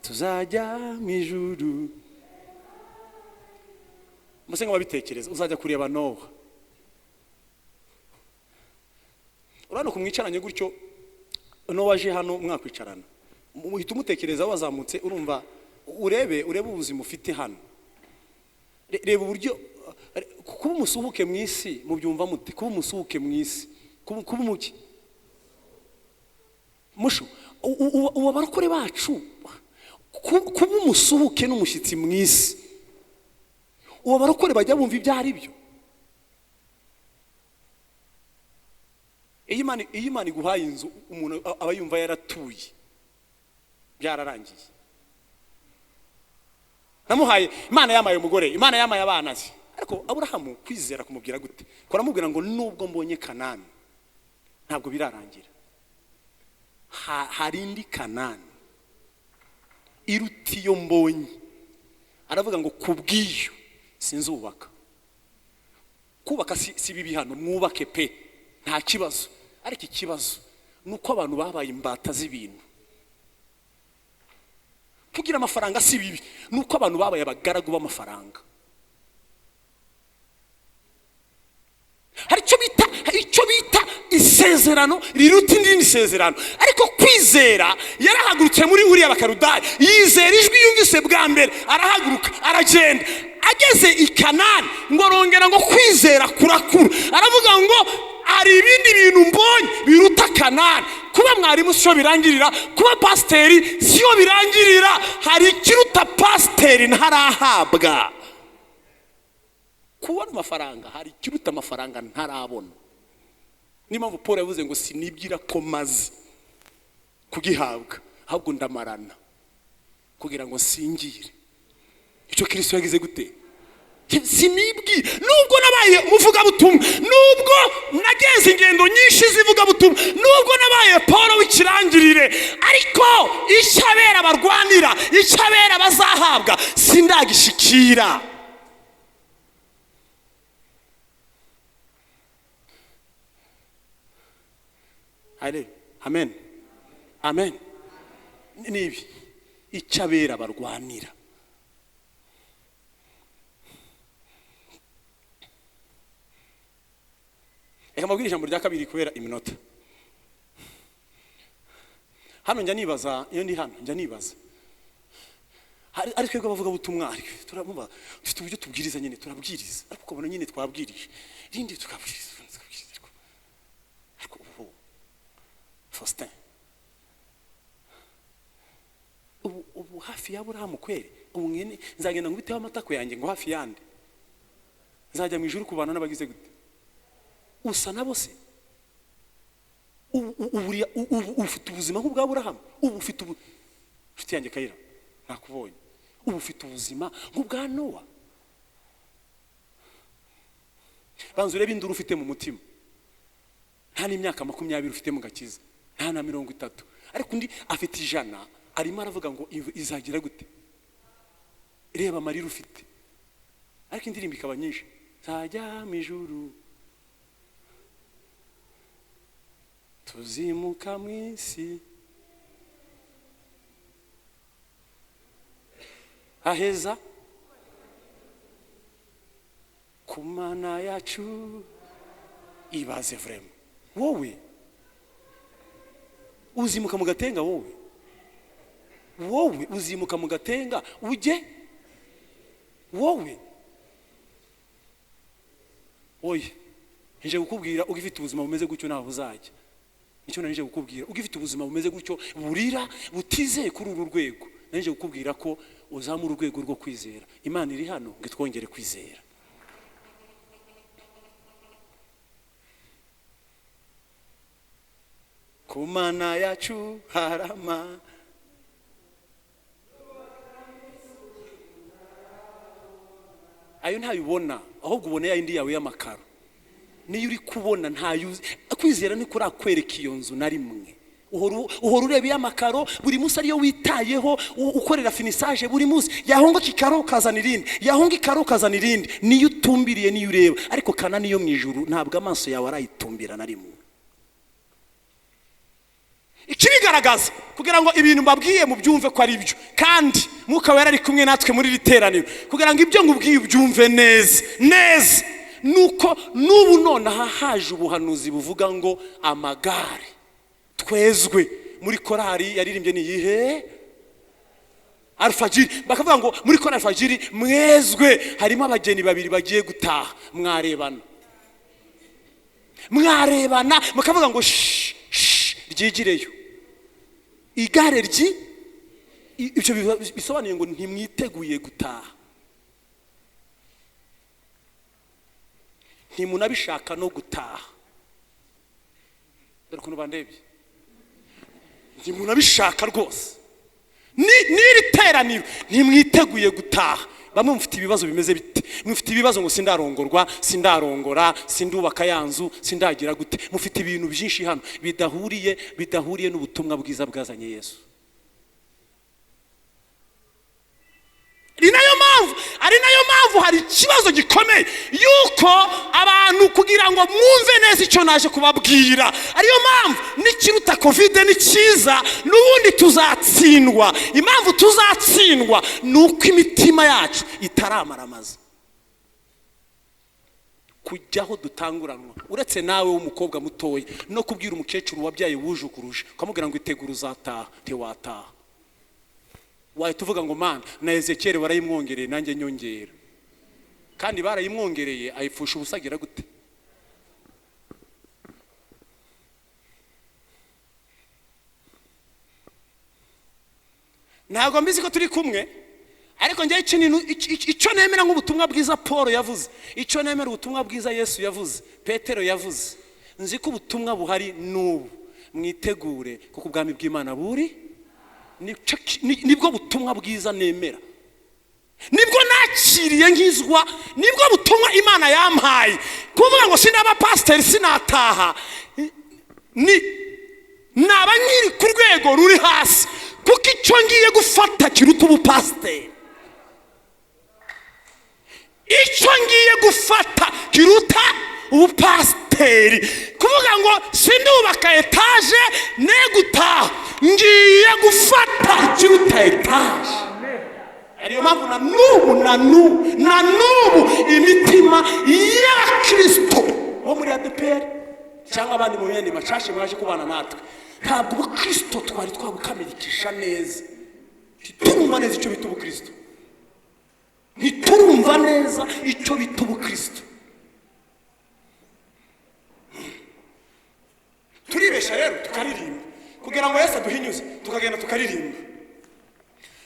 tuzajya mu ijuru. Musenga wabitekereza, uzajya kureba Nowa. Urano kumwicaranye gutyo, Nowa aje hano mwakwicarana, muhita umutekereza wazamutse, urumva urebe ubuzima ufite hano. Reba uburyo kuba umusuhuke mu isi mubyumva mute? Kuba umusuhuke mu isi, kuba umuki musho uwo barokore bacu, kuba umusuhuke n'umushyitsi mu isi, uwo barokore bajya bumva ibyo ari byo. Iyo Imana iguhaye inzu, umuntu aba yumva yaratuye, byararangiye. Namuhaye, Imana yamaye umugore, Imana yamaye abana ze, ariko Aburahamu kwizera kumubwira gute? Ko aramubwira ngo nubwo mbonye Kanani ntabwo birarangira, hari indi Kanani. iruta iyo mbonye. Aravuga ngo kubwiyo sinzubaka. Kubaka si bibi hano, mwubake pe, nta kibazo. Ariko ikibazo nuko abantu babaye imbata z'ibintu. Kugira amafaranga si bibi, nuko abantu babaye abagaragu b'amafaranga. Hari icyo bita isezerano riruta indi isezerano. Ariko kwizera, yarahagurutse muri Uriya Bakarudayi, yizera ijwi yumvise bwa mbere, arahaguruka aragenda. Ageze i Kanani ngo arongera ngo kwizera kurakura. Aravuga ngo hari ibindi bintu mbonye biruta Kanani. Kuba mwarimu siyo birangirira, kuba pasiteri siyo birangirira. Hari ikiruta pasiteri ntarahabwa. Kubona amafaranga, hari ikiruta amafaranga ntarabona. Niyo mpamvu Paul yavuze ngo sinibwira ko maze kugihabwa, ahubwo ndamarana kugira ngo singire icyo Kristo yagize gute. Sinibwira nubwo nabaye muvuga butumwa, nubwo nageze ingendo nyinshi zivuga butumwa, nubwo nabaye Paul w'ikirangirire, ariko icyabera barwanira, icyabera bazahabwa sindagishikira. Amen. Amen. Nibi icyabera barwanira. Eka mabwira ijambo rya kabiri kubera iminota. Hano njya nibaza, iyo ndi hano njya nibaza. Ari twebwe bavuga butumwa, turabumva dufite uburyo tubwiriza nyine, turabwiriza. Ariko ukabona nyine twabwirije. Rindi tukabwiriza. Faustin, ubu hafi ya Aburahamu kweri, ubu ngene nzagenda ngubiteho amatako yanjye ngo hafi yande, nzajya mu ijuru kubana n'abagize gute, usa nabo se. Ubu ufite ubuzima nk'ubwa Aburahamu, ubu ufite ufite yanjye Kayira nakubonye, ubu ufite ubuzima nk'ubwa Nowa. Banzu urebe induru ufite mu mutima, nta n'imyaka 20 ufite mu gakiza, nta na 30, ariko undi afite 100, arimo aravuga ngo izagira gute. Reba amarira ufite, ariko indirimbo ikaba nyinshi, nzajya mu ijuru tuzimuka mu isi aheza ku Mana yacu. Ibaze vrema, wowe uzimuka mu gatenga, wowe uzimuka mu gatenga ujye, wowe oye nje gukubwira ugifite ubuzima bumeze gutyo naho uzajya. Nicyo nanje gukubwira, ugifite ubuzima bumeze gutyo burira butizeye kuri uru rwego, nanje gukubwira ko uzamura urwego rwo kwizera. Imana iri hano ngo twongere kwizera. Ku Mana yacu harama, ayo ntayubona, ahubwo ubone ya indi yawe y'amakaro. Niyo uri kubona ntayuzi. Kwizera ni kuri akwereka iyo nzu na rimwe. Uhora ureba y'amakaro buri munsi, ariyo witayeho, ukorera finisage buri munsi. Yahonga kikaro kazana irindi, yahonga ikaro kazana irindi. Niyo utumbiriye, niyo ureba. Ariko kana niyo mu ijuru ntabwo amaso yawe arayitumbira na rimwe. Ikibigaragaza kugira ngo ibintu mbabwiye mu byumve ko ari byo, kandi Mwuka Wera ari kumwe natwe muri riteraniro kugira ngo ibyo ngubwiye byumve neza. Nuko n'ubu none haje ubuhanuzi buvuga ngo amagare twezwe. Muri korari yaririmbye ni yihe Alfajiri, bakavuga ngo muri korari Alfajiri mwezwe, harimo abageni babiri bagiye gutaha, mwarebana mukavuga ngo ryigireyo igare ibyo bisobanuye ngo ntimwiteguye gutaha, ntimunabishaka no gutaha. Dore ukuntu bandebye, ntimunabishaka rwose. N'iri teraniro ntimwiteguye gutaha. Bamwe mufite ibibazo bimeze bite, mufite ibibazo ngo sindarongorwa, sindarongora, sindubaka yanzu, sindagira gute. Mufite ibintu byinshi hano bidahuriye n'ubutumwa bwiza bwazanye Yesu. ari nayo mpamvu hari ikibazo gikomeye yuko abantu kugira ngo mwumve neza icyo naje kubabwira, ariyo mpamvu n'ikiruta covid ni cyiza, n'ubundi tuzatsindwa. Impamvu tuzatsindwa ni uko imitima yacu itaramaramaza kujyaho dutanguranwa. Uretse nawe w'umukobwa mutoya no kubwira umukecuru wabyaye wuje ukuruje ukamubwira ngo itegura uzataha, ntiwataha. Wahita uvuga ngo mana na Ezekiel barayimwongereye nanjye nyongera, kandi barayimwongereye ayipfusha ubusagira gute? Ntabwo mbizi ko turi kumwe, ariko njye icyo nemera nk'ubutumwa bwiza Paul yavuze, icyo nemera ubutumwa bwiza Yesu yavuze, Petero yavuze, nzi ko ubutumwa buhari n'ubu. Mwitegure kuko ubwami bw'Imana buri, nibwo butumwa bwiza nemera, nibwo nakiriye nkizwa, nibwo butumwa Imana yampaye. Kuvuga ngo sinaba pastor sinataha, naba nkiri ku rwego ruri hasi, kuko icyo ngiye gufata kiruta ubupasiteri. Icyo ngiye gufata kiruta ubupasiteri. Kuvuga ngo sindubaka etaje ne gutaha, ngiye gufata ikiruta etaje. Ariyo mpamvu na n'ubu imitima y'Abakristo bo muri ADPR cyangwa abandi mu yandi macashe mwaje kubana natwe, ntabwo ubukristo twari twabukamirikisha neza. Turumva neza icyo bita ubukristo, ntiturumva neza icyo bita ubukristo. Turibesha rero tukaririmba kugira ngo Yesu aduhinyuze, tukagenda tukaririmba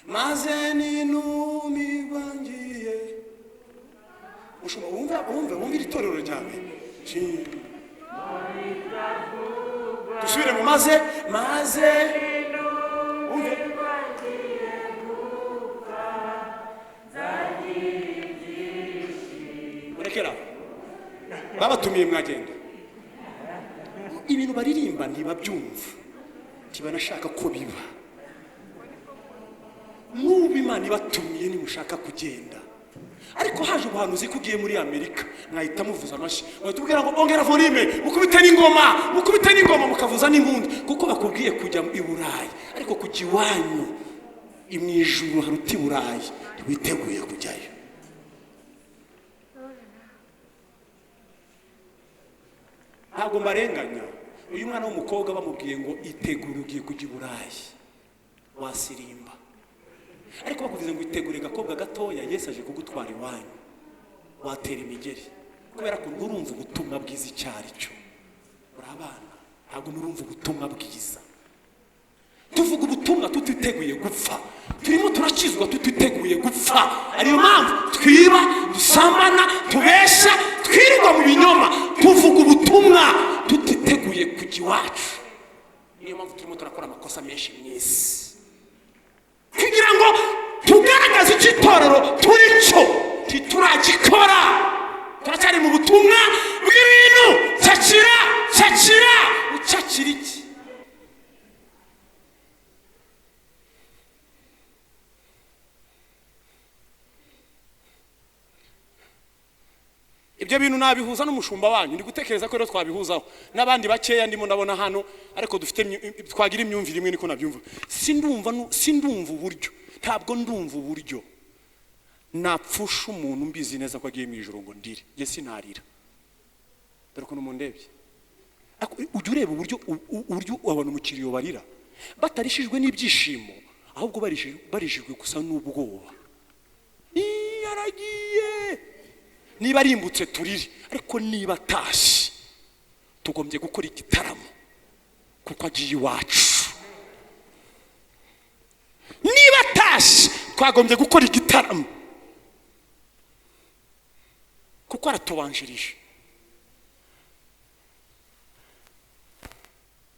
maze ninumigwa ngiye. Ushobora wumva iri torero ryawe. Dusubire mu maze umve murekera babatumiye mwagenda. Ibintu baririmba ntibabyumva, ntibanashaka ko biba. N'ubu Imana ibatumiye nimushaka kugenda, ariko haje ubuhanuzi ko ugiye muri Amerika mwahita muvuza amashyi, mwatubwira ngo ongera volume, mukubite n'ingoma mukavuza n'impundu, kuko bakubwiye kujya i Burayi, ariko kujya iwanyu imwijuru haruti Burayi, ntiwiteguye kujyayo. Ntabwo mbarenganya, uyu mwana w'umukobwa bamubwiye ngo itegure ugiye kujya i Burayi, wasirimba. Ariko bakuvuze ngo itegure gakobwa gatoya, Yesu aje kugutwara iwanyu, watera imigeri, kubera ko nturumva ubutumwa bwiza icyari cyo. Urabana ntabwo nurumva ubutumwa bwiza. Tuvuga ubutumwa tutiteguye gupfa, turimo turakizwa tutiteguye gupfa. Ariyo mpamvu twiba, dusambana, tubesha, twirirwa mu binyoma. Tuvuga ubutumwa tutiteguye kujya iwacu. Niyo mpamvu turimo turakora amakosa menshi mw'isi, kugira ngo tugaragaze icyo itorero turi cyo, tituragikora. Turacyari mu butumwa bw'ibintu cyakira ucyakira iki? Ibyo bintu nabihuza n'umushumba wanyu, ndi gutekereza ko rero twabihuzaho n'abandi bakeya ndimo ndabona hano, ariko dufite twagira imyumvire imwe niko nabyumva. Sindumva uburyo, ntabwo ndumva uburyo napfusha umuntu mbizi neza ko agiye mu ijuru ngo ndire. Ye sinarira, dore ko numundebye. Ujya ureba uburyo abantu umukiriyo barira batarishijwe n'ibyishimo, ahubwo barishijwe gusa n'ubwoba. Yaragiye. Niba arimbutse turiri, ariko niba atashye tugombye gukora igitaramo kuko agiye iwacu. Niba atashye twagombye gukora igitaramo kuko aratubanjirije.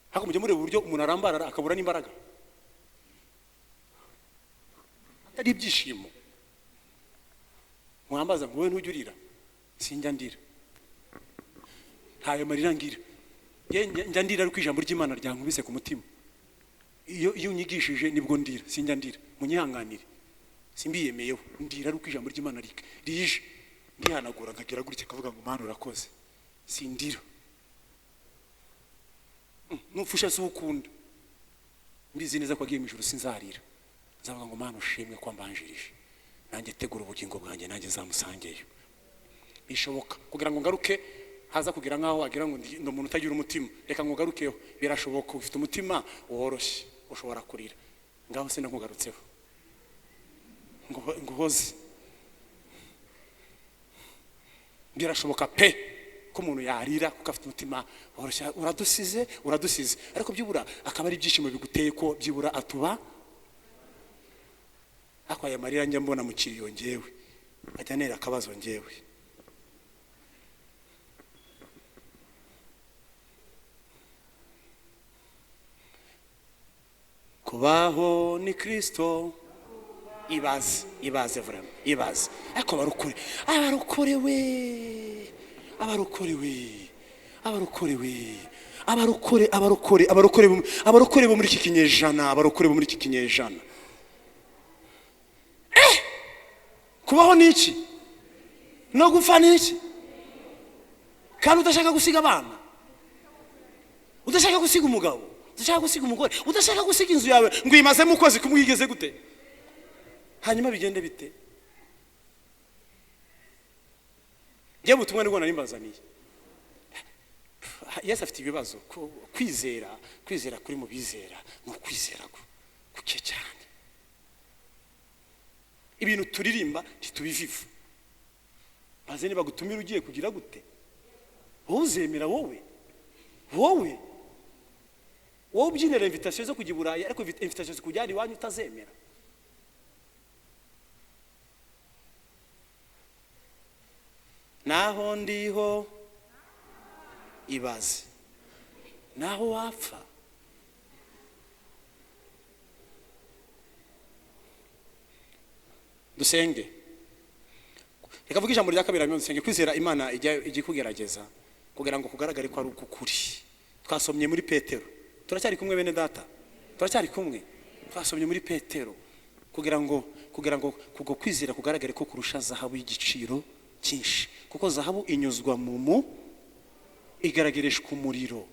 Hako mujye mureba uburyo umuntu arambarara akabura n'imbaraga, atari ibyishimo. Mwambaza ngo wowe ntujya urira, sinjya ndira, ntayo marira ngira. Njya ndira ariko ijambo ry'Imana ryankubise ku mutima. Iyo unyigishije nibwo ndira, sinjya ndira. Munyihanganire, simbiyemeyeho ndira ari uko ijambo ry'Imana rije ndihanagura nkagira gutya akavuga ngo Mana urakoze sindira nufusha se ukunda mbizi neza ko agiye mu ijuru sinzarira nzavuga ngo Mana ushimwe ko mbanjirije nanjye tegura ubugingo bwanjye nanjye zamusangeyo bishoboka kugira ngo ngaruke haza kugira nkaho wagira ngo ndi umuntu utagira umutima reka ngo ngarukeho birashoboka ufite umutima woroshye ushobora kurira ngaho se ndakugarutseho ngo hoze birashoboka pe ko umuntu yarira kuko afite umutima woroshye uradusize ariko byibura akaba ari ibyishimo biguteye ko byibura atuba akwaye amarira njya mbona mu kiriyo ngewe ajya nera akabazo ngewe kubaho ni Kristo ibaze vraiment ibaze ariko abarokore bo muri iki kinyejana kubaho ni iki no gupfa ni iki kandi udashaka gusiga abana udashaka gusiga umugabo udashaka gusiga umugore udashaka gusiga inzu yawe ngo imazemo ukwezi kumwigeze gute hanyuma bigende bite ngiye butumwa nibwo nari mbazaniye Yesu afite ibibazo kwizera kuri mu bizera no kwizera kuke cyane ibintu turirimba ntitubivivu maze niba gutumira ugiye kugira gute uzemera wowe ubyinera invitation zo kujya Burayi ariko invitation zo kujya iwanyu utazemera naho ndiho ibaze naho wapfa dusenge reka vuga ijambo rya kabiri dusenge kwizera Imana ijya kugerageza kugira ngo kugaragare ko ari ukuri twasomye muri Petero turacyari kumwe bene data turacyari kumwe twasomye muri Petero kugira ngo kugo kwizera kugaragare ko kurusha zahabu y'igiciro cyinshi kuko zahabu inyuzwa mu igaragereshwa umuriro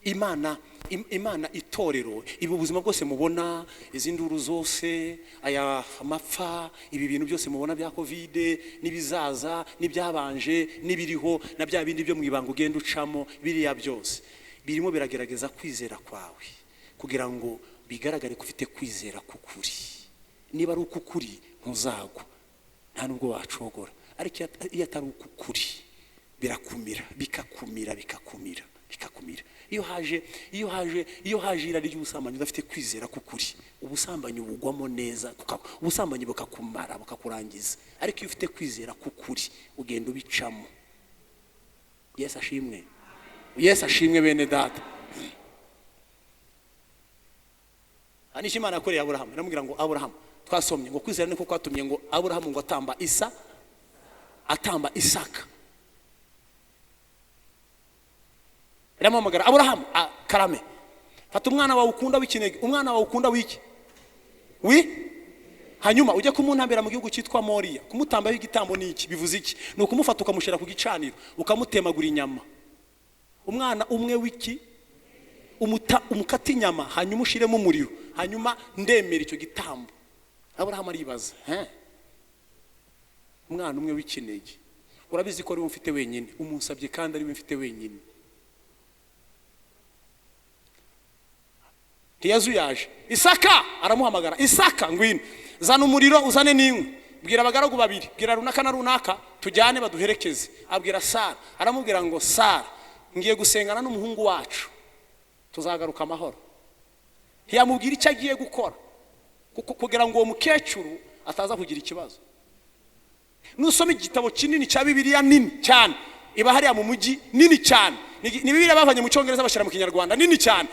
Imana itorero ibi ubuzima bwose mubona izinduru zose aya amapfa ibi bintu byose mubona bya covid nibizaza nibyabanje nibiriho na bya bindi byo mwibanga ugenda ucamo biriya byose birimo biragerageza kwizera kwawe kugira ngo bigaragare ko ufite kwizera kukuri niba ari ukukuri ntuzagwa nta nubwo wacogora ariko iyo atari ukukuri birakumira bikakumira iyo haje irari ry'ubusambanyi udafite kwizera kukuri ubusambanyi bugwamo neza ubusambanyi bukakumara bukakurangiza ariko iyo ufite kwizera kukuri ugenda ubicamo Yesu ashimwe bene data anisha Imana yakoreye Aburahamu iramubwira ngo Aburahamu twasomye ngo kwizera niko kwatumye ngo Aburahamu ngo atamba Isaka iramamagara Aburahamu karame fata umwana wawe ukunda w'ikinege umwana wawe ukunda wiki hanyuma ujye kumuntambira mu gihugu cyitwa Moriya kumutambaho igitambo niki bivuze iki no kumufata ukamushira ku gicaniro ukamutemagura inyama umwana umwe wiki umukata inyama hanyuma ushiremo umuriro hanyuma ndemera icyo gitambo Aburahamu aribaza umwana umwe w'ikinege urabizi ko ari umfite wenyine umusabye kandi ari umfite wenyine yaje Isaka aramuhamagara Isaka ngwino zana umuriro uzane n'inkwi bwira abagaragu babiri bwira runaka na runaka tujyane baduherekeze abwira Sara aramubwira ngo Sara ngiye gusengana n'umuhungu wacu tuzagaruka amahoro ntiyamubwira icyo agiye gukora kugira ngo uwo mukecuru ataza kugira ikibazo nusoma igitabo kinini cya Bibiliya nini cyane iba hariya mu mujyi nini cyane ni Bibiliya bavanye mu cyongereza bashira mu kinyarwanda nini cyane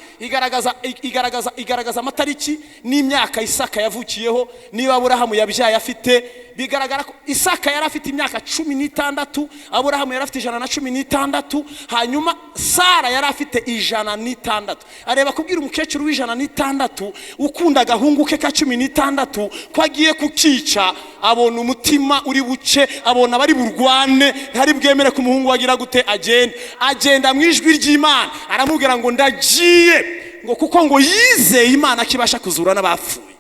igaragaza amatariki n'imyaka Isaka yavukiyeho niba Aburahamu yabyaye afite bigaragara ko Isaka yari afite imyaka 16, Aburahamu yari afite 116, hanyuma Sara yari afite 106. Areba kubwira umukecuru w'106 ukunda agahungu ke ka 16 ko agiye kukica, abona umutima uri buce, abona bari burwane, ntari bwemere ko umuhungu wagira gute agenda mu ijwi ry'Imana, aramubwira ngo ndagiye, ngo kuko ngo yizeye Imana kibasha kuzura n'abapfuye.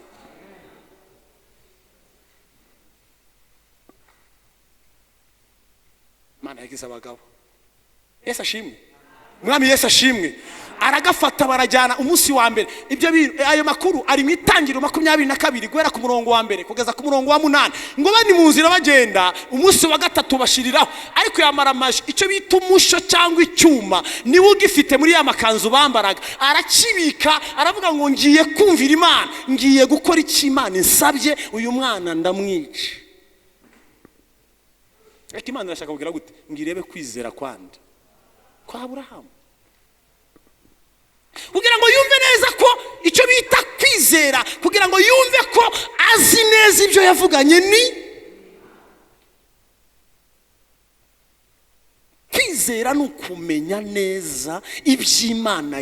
Imana yagize abagabo. Yesu ashimwe. Mwami Yesu ashimwe. Aragafata barajyana umunsi wa mbere. Ibyo ayo makuru ari mu Itangiriro 22 guhera ku murongo wa mbere kugeza ku murongo wa 8. Ngo bani mu nzira bagenda, umunsi wa gatatu bashiriraho, ariko yamaramaje icyo bita umusho cyangwa icyuma niwe ugifite muri ya makanzu bambaraga, arakibika, aravuga ngo ngiye kumvira Imana, ngiye gukora iki Imana insabye, uyu mwana ndamwica. Ariko Imana irashaka kugira gute? Ngirebe kwizera kwande kwa Aburahamu, kugira ngo yumve neza ko icyo bita kwizera, kugira ngo yumve ko azi neza ibyo yavuganye. Ni kwizera n'ukumenya neza iby'Imana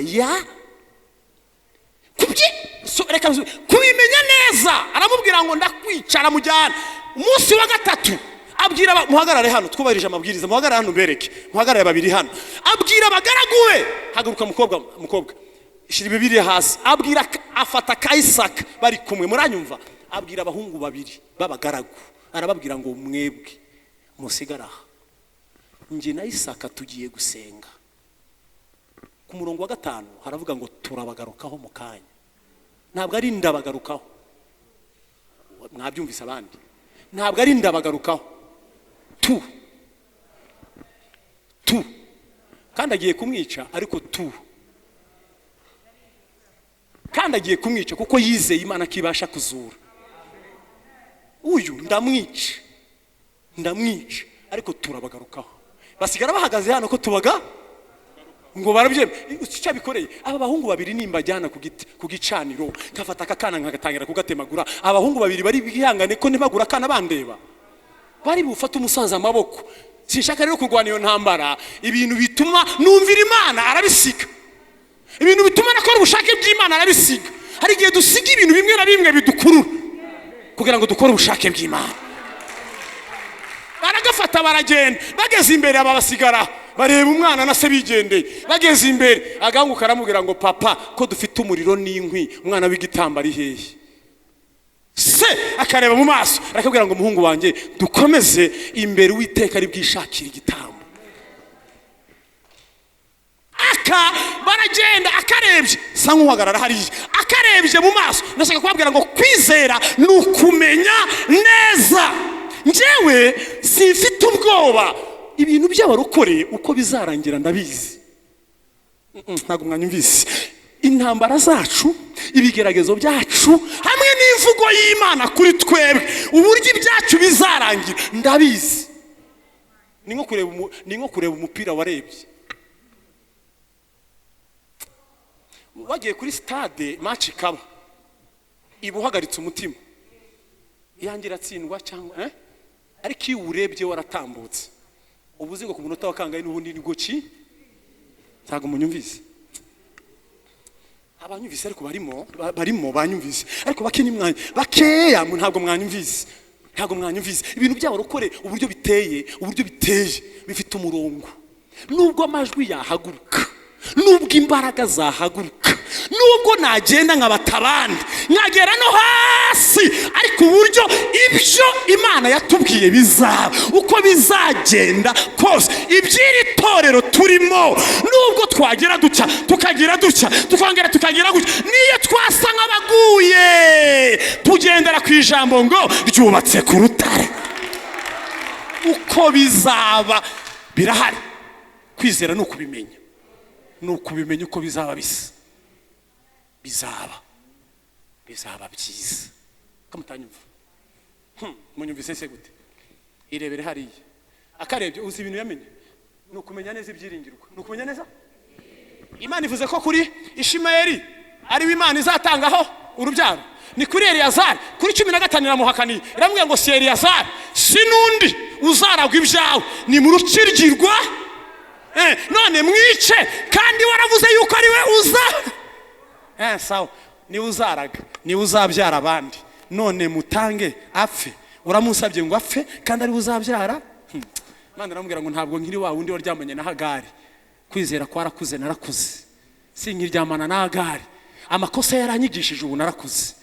kubimenya neza. Aramubwira ngo ndakwicara mujyana. Umunsi wa gatatu abwira muhagarare hano, twubahirije amabwiriza, muhagarare hano bereke, muhagarare babiri hano. Abwira abagaragu we, haguruka mukobwa, shira Bibiliya hasi. Abwira afata ka Isaka bari kumwe, muranyumva? Abwira abahungu babiri babagaragu, arababwira ngo mwebwe musigara aha, nje na Isaka tugiye gusenga. Ku murongo wa 5 haravuga ngo turabagarukaho mu kanya. Ntabwo ari ndabagarukaho, mwabyumvise abandi, ntabwo ari ndabagarukaho tu kandi agiye kumwica, ariko kandi agiye kumwica kuko yizeye Imana kibasha kuzura. Uyu ndamwica, ariko turabagarukaho. Basigara bahagaze hano ko tubaga ngo barabyeme. Icyo bikoreye aba bahungu babiri nimba jyana ku gicaniro, kafata akana nkagatangira kugatemagura. Abahungu babiri bari bihangane ko ntibagura akana bandeba, bari bufata umusaza amaboko. Sinshaka rero kurwana iyo ntambara. Ibintu bituma numvira Imana arabisiga, ibintu bituma nakora ubushake bw'Imana arabisiga. Hari igihe dusiga ibintu bimwe na bimwe bidukurura kugira ngo dukore ubushake bw'Imana. Baragafata baragenda, bageze imbere ababasigara bareba umwana na se bigendeye. Bageze imbere agahungu karamubwira ngo papa, ko dufite umuriro n'inkwi, umwana w'igitamba ari hehe? Se akareba mu maso arakubwira ngo umuhungu wanjye dukomeze imbere, Uwiteka ari bwishakira igitambo. Baragenda, akarebye sa nk'uhagarara hariya, akarebye mu maso. Ndashaka kubabwira ngo kwizera n'ukumenya neza. Njyewe simfite ubwoba ibintu by'abarokore uko bizarangira ndabizi. Ntabwo mwanyumvise. Intambara zacu, ibigeragezo byacu, hamwe n'imvugo y'Imana kuri twebwe, uburyo ibyacu bizarangira ndabizi. Ni nko kureba umupira warebye. Wagiye kuri stade match ikaba, ibuhagaritse umutima, yangira atsindwa cyangwa ariko iyo urebye waratambutse, ubuzi ngo ku munota wa kangahe n'ubundi ni goki. Ntago munyumvise. Abanyumvise ariko barimo banyumvise, ariko bake ni mwanya bakeya, ntabwo mwanyumvise. Ibintu by'abarokore uburyo biteye bifite umurongo. Nubwo amajwi yahaguruka, nubwo imbaraga zahaguruka, nubwo nagenda nkabatabandi nkagera no hasi, ariko uburyo ibyo Imana yatubwiye bizaba, uko bizagenda kose, iby'iri torero turimo, nubwo twagira ducya tukagira ducya tukongera tukagira gutya, niyo twasa nk'abaguye, tugendera ku ijambo ngo ryubatse ku rutare. Uko bizaba birahari. Kwizera ni ukubimenya, uko bizaba bisa, bizaba byiza. Kamutanyumva munyumvise se gute? Irebere hariya, akarebye uzi ibintu yamenye, ni ukumenya neza ibyiringirwa, ni ukumenya neza. Imana ivuze ko kuri Ishimayeli ari we Imana izatangaho urubyaro. ni kuri Eliyazari. Kuri 15 iramuhakaniye, iramubwira ngo si Eliyazari, si n'undi uzaragwa ibyawe, ni mu rukirigirwa none mwice, kandi waravuze yuko ari we uza sawa, ni uzaraga, ni uzabyara abandi, none mutange apfe. Uramusabye ngo apfe kandi ari uzabyara. Imana iramubwira ngo ntabwo nkiri wa wundi waryamanye na Hagari, kwizera kwarakuze, narakuze, sinkiryamana na Hagari. Amakosa yaranyigishije, ubu narakuze.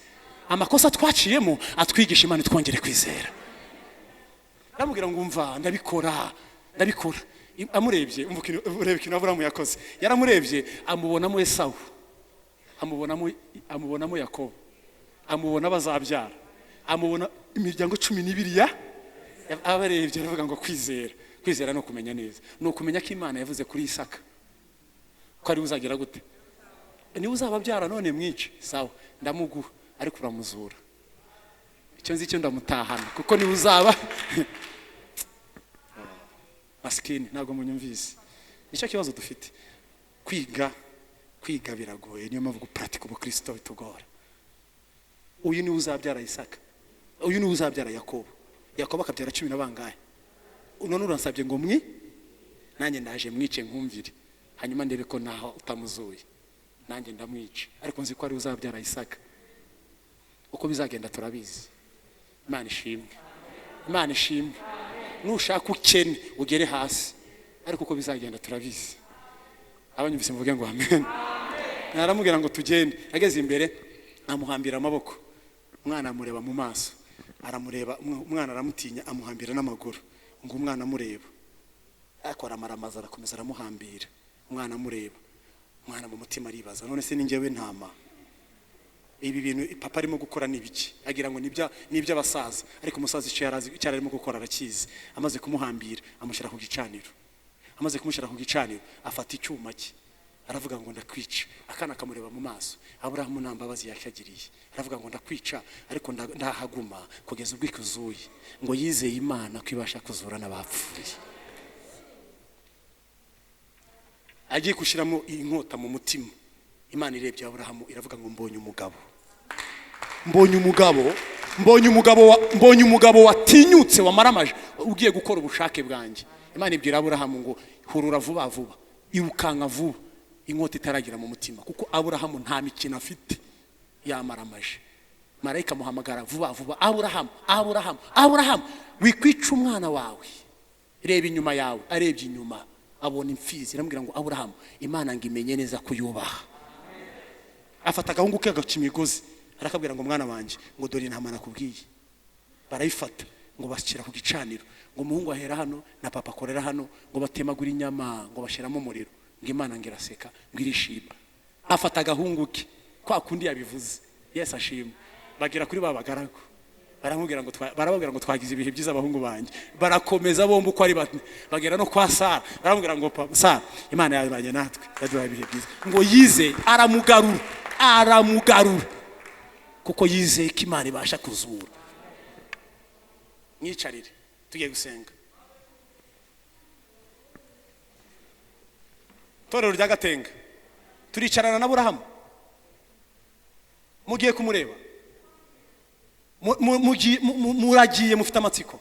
Amakosa twaciyemo atwigisha Imana twongere kwizera. Aramubwira ngo umva, ndabikora. Amurebye, urebe ikintu Aburahamu yakoze. Yaramurebye amubonamo Esawu, amubonamo Yakobo, amubona bazabyara, amubona imiryango 12 abarebye, aravuga ngo kwizera no kumenya neza, no kumenya ko Imana yavuze kuri Isaka ko ari uzagira gute, ni uzababyara, none mwice. Sawa, ndamuguha, ariko uramuzura. Icyo nzi cyo ndamutahana, kuko ni uzaba maskini. Ntabwo munyumvise. Nicyo kibazo dufite. Kwiga biragoye, niyo mpamvu gupratika ubukristo bitugora. Uyu ni uzabyara Isaka, uyu ni uzabyara Yakobo. Yakobo akabyara 10 na bangahe? None uransabye ngo nanjye ndaje mwice nkumvire, hanyuma ndebe ko naho utamuzuye, nanjye ndamwice, ariko nzi ko ari uzabyara Isaka. Uko bizagenda turabizi. Imana ishimwe. Nushaka ukene ugere hasi, ariko uko bizagenda turabizi. Abanyumvise mvuge ngo amen. Naramubwira ngo tugende. Ageze imbere amuhambira amaboko, umwana amureba mu maso, aramureba, umwana aramutinya, amuhambira n'amaguru, ngo umwana amureba, akora amaramaza, arakomeza aramuhambira, umwana amureba. Umwana mu mutima aribaza, none se ni njyewe ntama? Ibi bintu papa arimo gukora ni biki? Agira ngo nibyo abasaza, ariko umusaza icyo arimo gukora arakizi. Amaze kumuhambira, amushyira ku gicaniro. Amaze kumushyira ku gicaniro, afata icyuma cye, aravuga ngo ndakwica. Akana kamureba mu maso. Aburahamu nta mbabazi yakagiriye, aravuga ngo ndakwica, ariko ndahaguma kugeza ubwo ikuzuye. Ngo yizeye Imana ko ibasha kuzura n'abapfuye. Agiye gushyiramo inkota mu mutima, Imana irebye Aburahamu, iravuga ngo mbonye umugabo watinyutse, wamaramaje, ugiye gukora ubushake bwanjye. Imana ibwira Aburahamu ngo hurura vuba, irukanka vuba, inkota itaragira mu mutima, kuko Aburahamu nta mikino afite, yamaramaje. Marayika muhamagara vuba, Aburahamu, wikwica umwana wawe. Reba inyuma yawe. Arebye inyuma, abona imfizi, iramubwira ngo Aburahamu, Imana ngo imenye neza kuyubaha. Afata agahungu ke agaca imigozi, arakabwira ngo mwana wanjye, ngo dore intama nakubwiye. Barayifata ngo bashyira ku gicaniro, ngo umuhungu ahera hano na papa akorera hano, ngo batemagura inyama, ngo bashiramo umuriro, ngo Imana ngo iraseka, ngo irishima. Afata agahungu ke kwa kundi yabivuze, Yesu ashima. Bagira kuri babagaragu, barababwira ngo twagize ibihe byiza abahungu banjye. Barakomeza bombi uko ari bane, bagera no kwa Sara, baramubwira ngo Sara, Imana yabanye natwe, yaduhaye ibihe byiza. Ngo yize aramugarura, kuko yizeye ko Imana ibasha kuzura. Mwicarire tugiye gusenga. Torero rya Gatenga turicarana na Aburahamu, mugiye kumureba, muragiye mufite amatsiko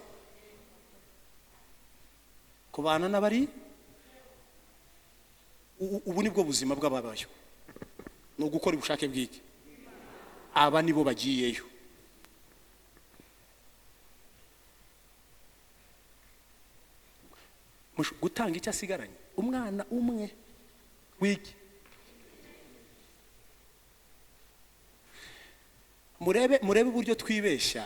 kubana n'abari. Ubu nibwo buzima bw'ababayo, no gukora ubushake bw'iki. Aba nibo bagiyeyo. Gutanga icyo asigaranye, umwana umwe wiki. Murebe uburyo twibeshya.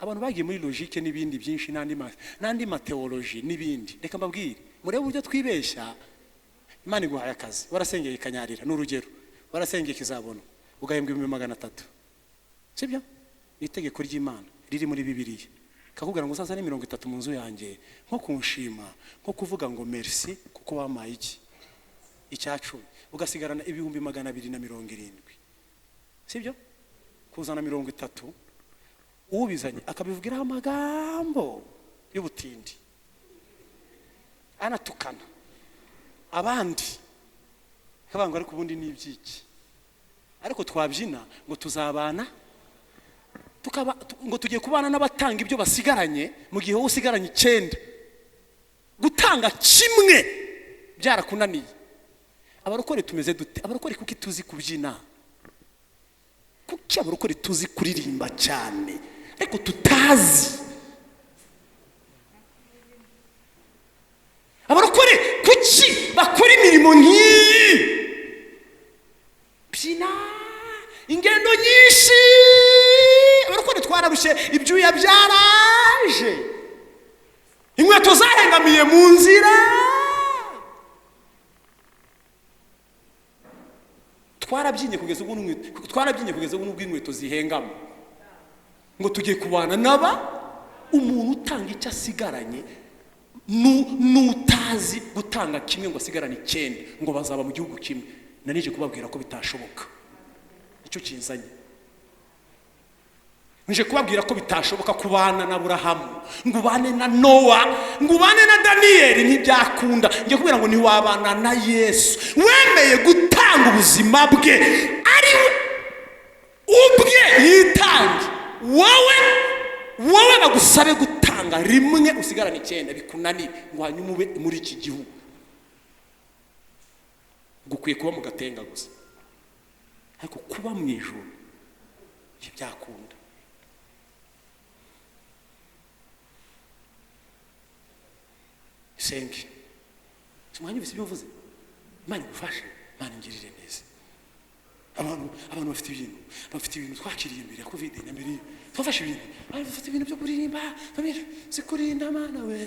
Abantu bagiye muri logique n'ibindi byinshi, n'andi mateology n'ibindi. Reka mbabwire, murebe uburyo twibeshya. Imana iguhaye akazi, warasengeye ikanyarira, n'urugero warasengeye kizabona, ugahembwa 300. Sibyo? Itegeko ry'Imana riri muri Bibiliya. Kakubwira ngo sasa ni 30 mu nzu yanjye, nko kunshima, nko kuvuga ngo merci kuko wamaye icyacu, ugasigarana 270. Sibyo? Kuzana 30, ubizanye akabivugiraho amagambo y'ubutindi, anatukana abandi, kabanga ariko ubundi ni ibyiki. Ariko twabyina ngo tuzabana ngo tugiye kubana n'abatanga ibyo basigaranye mu gihe wowe usigaranye 9. Gutanga kimwe byarakunaniye. Abarokore tumeze dute? Abarokore kuki tuzi kubyina, kuki abarokore tuzi kuririmba cyane ariko tutazi. Abarokore kuki bakora imirimo nk'iyi, byina ingendo nyinshi. Abarokore twararushe, ibyuya byaraje, inkweto zarengamiye mu nzira. Twarabyinye kugeza ubu n'ubwo inkweto zihengama. Ngo tugiye kubana naba umuntu utanga icyo asigaranye n'utazi gutanga kimwe ngo asigarane 9 ngo bazaba mu gihugu kimwe. Nanije kubabwira ko bitashoboka. Icyo kinzanye nije kubabwira ko bitashoboka kubana na Aburahamu, ngubane na Nowa, ngubane na Daniyeli, ntibyakunda. Ngiye kubwira ngo ntiwabana na Yesu wemeye gutanga ubuzima bwe ari ubwe yitange. Wowe bagusabe gutanga rimwe usigarane 9 bikunani ngo hanyuma ube muri iki gihugu. Gukwiye kuba mu gatenga gusa, ariko kuba mu ijuru byakunda. Sengi simanye ibyo mvuze, Imana igufashe, Imana ingirire neza. Abantu bafite ibintu twakiriye mbere ya covid na mbere twafashe ibintu, bafite ibintu byo kuririmba, zikurinda Mana we,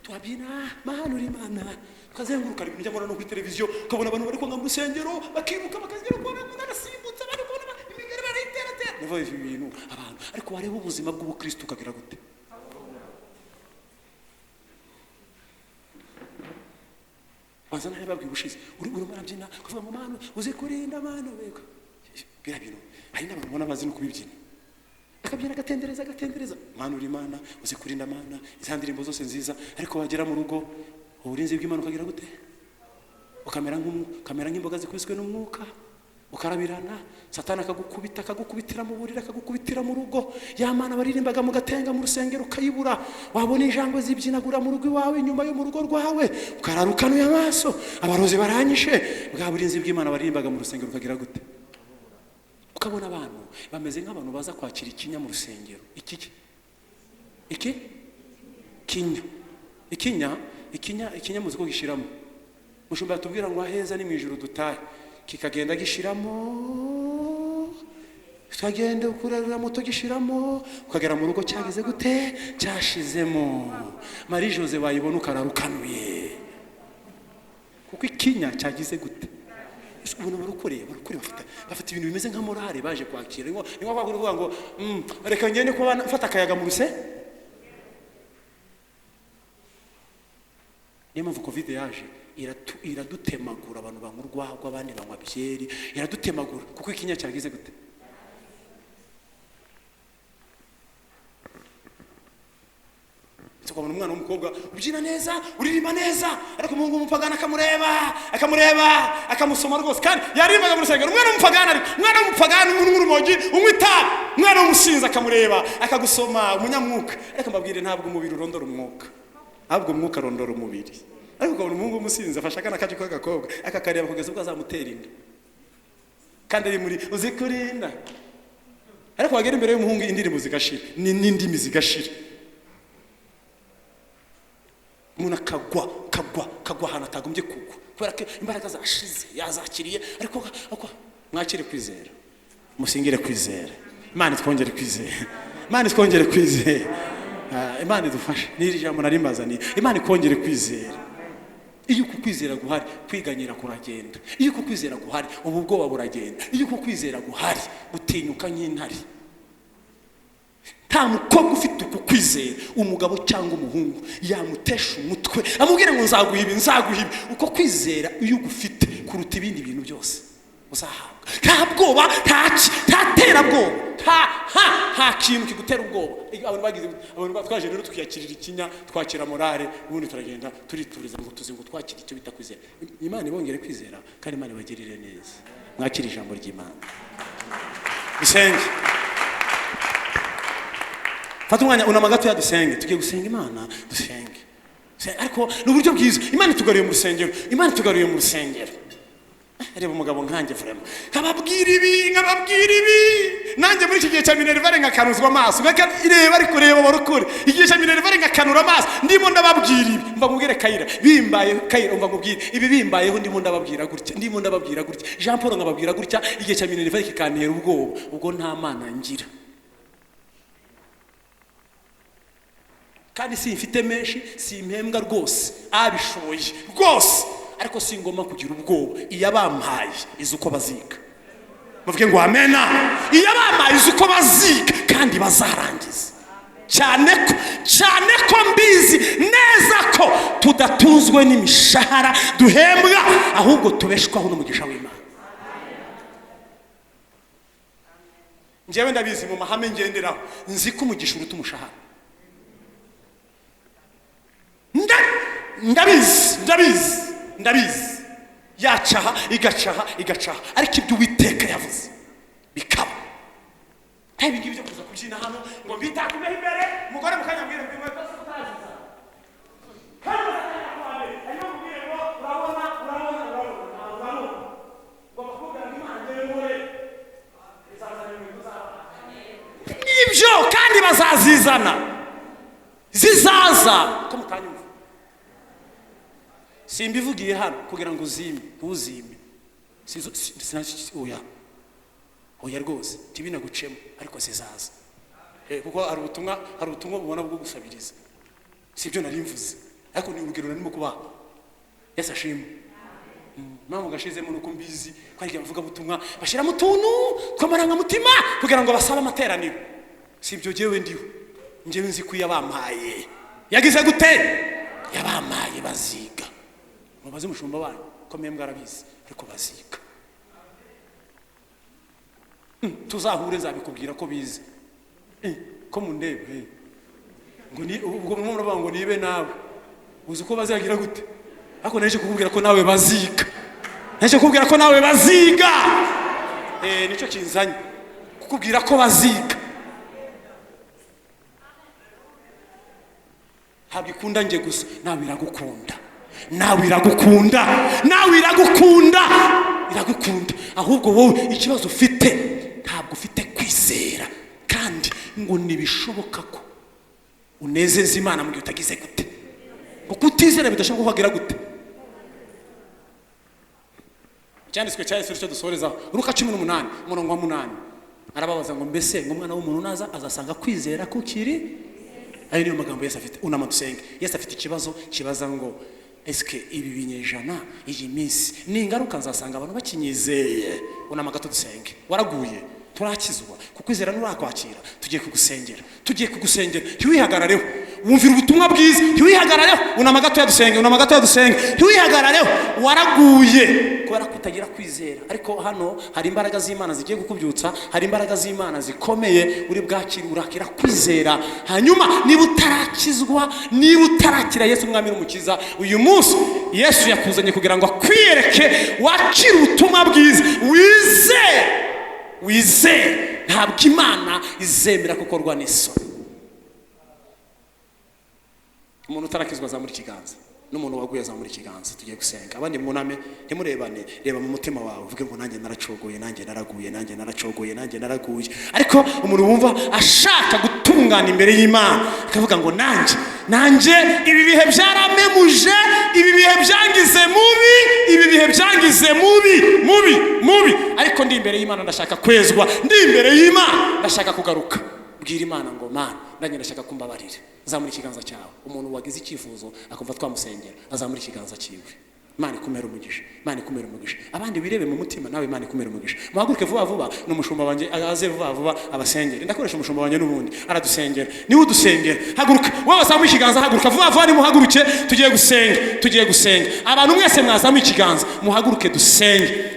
twabyina Mana uri Mana, kazenguruka ibintu byamora no kuri televiziyo, ukabona abantu bari kwanga mu rusengero bakiruka bakagera kubona umuntu arasimbutse, bari kubona imigere bariterate. Nivo ibintu abantu ariko wareba ubuzima bw'ubukristo ukagira gute? Bazana hebabwi bushize urimo arabyina kuvuga ngo Mana uzikurinda Mana we. Bira bintu hari n'abantu bona bazi no kubibyina, akabyina agatendereza Mana uri Mana uzikurinda Mana, izandirimbo zose nziza. Ariko wagera mu rugo uburinzi bw'Imana ukagira gute? Ukamera nk'imboga zikubiswe n'umwuka, ukarabirana. Satani akagukubitira mu burira, akagukubitira mu rugo. Ya Mana baririmbaga mu gatenga mu rusengero ukayibura. Wabona injangwe zibyinagura mu rugo iwawe, inyuma yo mu rugo rwawe, ukararukanuye amaso. Abarozi baranyishe. Bwa burinzi bw'Imana baririmbaga mu rusengero ukagira gute? Ukabona abantu bameze nk'abantu baza kwakira ikinya mu rusengero. Ikinya muzi ko gishiramo. Mushumba tubwira ngo aheza ni mu ijuru dutahe, kikagenda gishiramo, tukagenda ukurarira moto gishiramo, ukagera mu rugo cyagize gute? Cyashizemo. Marie Jose bayibona ukararukanuye, kuko ikinya cyagize gute? Ubona barukore bafite ibintu bimeze nka morale baje kwakira. Niyo bavuga ngo reka ngende ko mfata akayaga mu ruse. Niyo mpamvu covid yaje iradutemagura, abantu banywa urwagwa, abandi banywa byeri, iradutemagura kuko ikinya cyagize gute? Tukabona umwana w'umukobwa ubyina neza, uririmba neza, ariko umuhungu w'umupagana akamureba akamusoma rwose, kandi yarimbaga mu rusengero. Umwana w'umupagana urumogi umwita, umwana w'umusinzi akamureba akagusoma, umunyamwuka. Ariko mbabwire ntabwo umubiri urondora umwuka, ahubwo umwuka arondora umubiri. Ariko ukabona umuhungu w'umusinzi afashe akana kaje k'agakobwa akakareba kugeza ubwo azamutera inda, kandi ari muri uzikurinda. Ariko wagera imbere y'umuhungu indirimbo zigashira n'indimi zigashira, umuntu akagwa ahantu atagombye kugwa kubera ko imbaraga zashize, yazakiriye. Ariko mwakire kwizera, musingire kwizera. Imana twongere kwizera, Imana twongere kwizera. Imana idufashe. N'iri jambo narimazaniye, Imana ikongere kwizera. Iyo kukwizera guhari kwiganyira kuragenda, iyo kukwizera guhari ubu bwoba buragenda, iyo kukwizera guhari utinyuka nk'intare. Nta mukobwa ufite ukukwizera, umugabo cyangwa umuhungu, yamutesha umutwe amubwira ngo nzaguha ibi. Uko kwizera iyo ugufite kuruta ibindi bintu byose uzahabwa. Nta bwoba, nta terabwoba, nta kintu kigutera ubwoba. Abantu twaje rero tukiyakirira ikinya, twakira morale, ubundi turagenda turituriza ngo tuzi ngo twakira icyo bita kwizera. Imana ibongere kwizera kandi Imana ibagirire neza. Mwakira ijambo ry'Imana. Bisenge fata umwanya unama gatoya dusenge, tugiye gusenga Imana, dusenge. Ariko n'uburyo bwiza, Imana itugaruye mu rusengero, Imana itugaruye mu rusengero. Reba umugabo nkanjye vraiment, nkababwira ibi nanjye muri iki gihe cya Minerva ngakanuzwa amaso, reba ariko reba barukure, igihe cya Minerva ngakanura amaso, ndimo ndababwira ibi, mva mubwire Kayira bimbaye, Kayira mva mubwire ibi bimbayeho, ndimo ndababwira gutya, Jean Paul ngababwira gutya, igihe cya Minerva kikantera ubwoba, ubwo nta mana ngira. Kandi simfite menshi, simpembwa rwose, abishoboye rwose, ariko singoma kugira ubwoba. Iyo abampaye izi uko baziga, muvuge ngo amena. Iyo abampaye izi uko baziga kandi bazarangiza, cyane ko mbizi neza ko tudatunzwe n'imishahara duhembwa, ahubwo tubeshwaho n'umugisha w'Imana. Njyewe ndabizi mu mahame ngenderaho, nzi ko umugisha uruta umushahara. Ndabizi yacaha igacaha, ariko ibyo Uwiteka yavuze bikaba. Ntabi ngibi byo kuza kubyina hano ngo mbitakume imbere, umugore mukanyambwira ngo inkweto zo kutaziza hano bakanyambwira, ariko mbwire ngo urabona ngo bakubwira ngo Imana yewe izazana ibintu zaba ibyo, kandi bazazizana, zizaza ko mutanyumva. Simbivugiye hano kugira ngo uzimbe, oya rwose tibinagucemo, ariko zizaza. Kuko hari ubutumwa bubona bwo gusabiriza, sibyo nari mvuze, ariko ni urugero narimo kubaha. Yesu ashimwe. Mpamvu gashizemo nuko mbizi ko ari avuga butumwa bashira mu tuntu twamaranga mutima kugira ngo basabe amateraniro, sibyo jewe ndiho. Njyewe nzi ko yabampaye yagize gute, yabampaye baziga. Mubaze umushumba wanyu ko mwembwa arabizi, ariko baziga. Tuzahure nzabikubwira ko bize, ko mundebe ngo ni ubwo murumva ngo nibe nawe uzi ko bazagira gute, ariko naje kukubwira ko nawe baziga, nicyo kinzanye kukubwira ko baziga. Habikunda nje gusa, nawe iragukunda, ahubwo wowe ikibazo ufite ntabwo ufite kwizera, kandi ngo nibishoboka ko unezeza Imana mu gihe utagize gute, kuko utizera bidashoboka kuhagira gute. Cyanditswe cya Yesu cyo dusoreza Luka 18 umurongo wa 8, arababaza ngo mbese ngo umwana w'umuntu naza azasanga kwizera ko kiri. Ayo niyo magambo Yesu afite. Unama dusenge. Yesu afite ikibazo kibaza ngo eske ibi binyejana iyi minsi ni ingaruka nzasanga abantu bakinyizeye. Unama gato dusenge. Waraguye, turakizwa, kukwizera n'urakwakira, tugiye kugusengera, ntiwihagarareho, wumvira ubutumwa bwiza, ntiwihagarareho. Unama gato yadusenge, ntiwihagarareho. Waraguye kubera kutagira kwizera, ariko hano hari imbaraga z'Imana zigiye gukubyutsa, hari imbaraga z'Imana zikomeye uri bwakira, urakira kwizera. Hanyuma niba utarakira Yesu umwami n'umukiza, uyu munsi Yesu yakuzanye kugira ngo akwiyereke, wakira ubutumwa bwiza, wizere. Ntabwo Imana izemera gukorwa n'isoni. Umuntu utarakizwa azamura ikiganza, n'umuntu waguye azamura ikiganza. Tugiye gusenga, abandi muname, ntimurebane, reba mu mutima wawe, uvuge ngo nanjye naracogoye, nanjye naraguye. Ariko umuntu wumva ashaka gutungana imbere y'Imana, akavuga ngo nanjye ibi bihe byaramemuje, ibi bihe byangize mubi, ariko ndi imbere y'Imana ndashaka kwezwa, ndi imbere y'Imana ndashaka kugaruka. Bwira Imana ngo Mana, nanjye ndashaka kumbabarira. Zamura ikiganza cyawe. Umuntu wagize icyifuzo akumva twamusengera, azamura ikiganza cyiwe. Imana ikumere umugisha, abandi birebe mu mutima, nawe Imana ikumere umugisha. Muhaguruke vuba, n'umushumba wanjye aze vuba abasengere. Ndakoresha umushumba wanjye n'ubundi aradusengera. Niwe udusengera, haguruka. Wowe wazamuye ikiganza, haguruka vuba, nimuhaguruke, tugiye gusenga. Abantu mwese mwazamuye ikiganza, muhaguruke dusenge.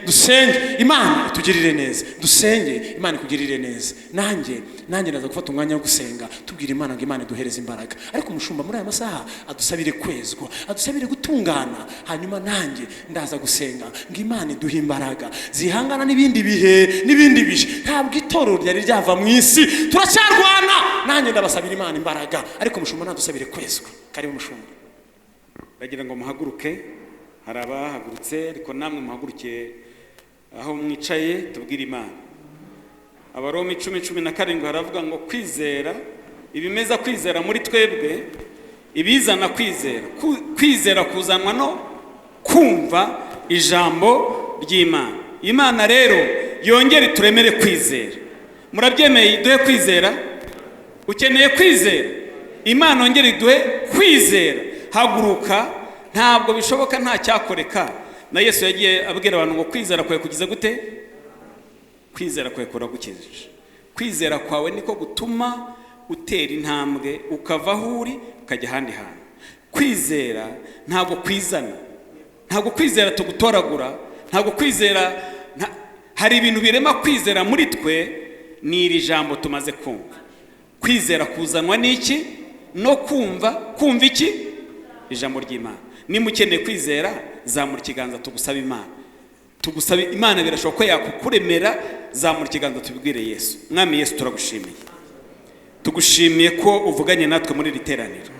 Imana itugirire neza, dusenge, Imana ikugirire neza. Nanjye ndaza gufata umwanya wo gusenga, tubwira Imana ngo Imana iduhereze imbaraga. Ariko umushumba muri aya masaha adusabire kwezwa, adusabire gutungana, hanyuma nanjye ndaza gusenga. gusenga ngo Imana iduhe imbaraga zihangana n'ibindi bihe n'ibindi bihe. Ntabwo itorero ryari ryava mu isi, turacyarwana. Nanjye ndabasabira Imana imbaraga, ariko mushumba nadusabire kwezwa. Karibu mushumba. Bagira ngo muhaguruke, hari abahagurutse ariko namwe muhaguruke aho mwicaye tubwire Imana. Abaroma 10:17 haravuga ngo kwizera, ibimeza kwizera muri twebwe, ibizana kwizera. Kwizera kuzanwa no kumva ijambo ry'Imana. Imana rero yongere turemere kwizera. Murabyemeye iduhe kwizera? Ukeneye kwizera? Imana yongere iduhe kwizera. Haguruka, ntabwo bishoboka nta cyakoreka. Na Yesu yagiye abwira abantu ngo kwizera kwawe kugize gute? Kwizera kwawe kuragukijije. Kwizera kwawe niko gutuma utera intambwe ukava aho uri ukajya ahandi hantu. Kwizera ntabwo kwizana, ntabwo kwizera tugutoragura, ntabwo kwizera hari ibintu birema kwizera muri twe. Ni iri jambo tumaze kumva. Kwizera kuzanwa n'iki? No kumva iki? Ijambo ry'Imana. Nimukeneye kwizera, zamura ikiganza tugusaba Imana. Tugusaba Imana, birashoboka ko yakukuremera. Zamura ikiganza tubibwire Yesu. Mwami Yesu, turagushimiye, tugushimiye ko uvuganye natwe muri iri teraniro.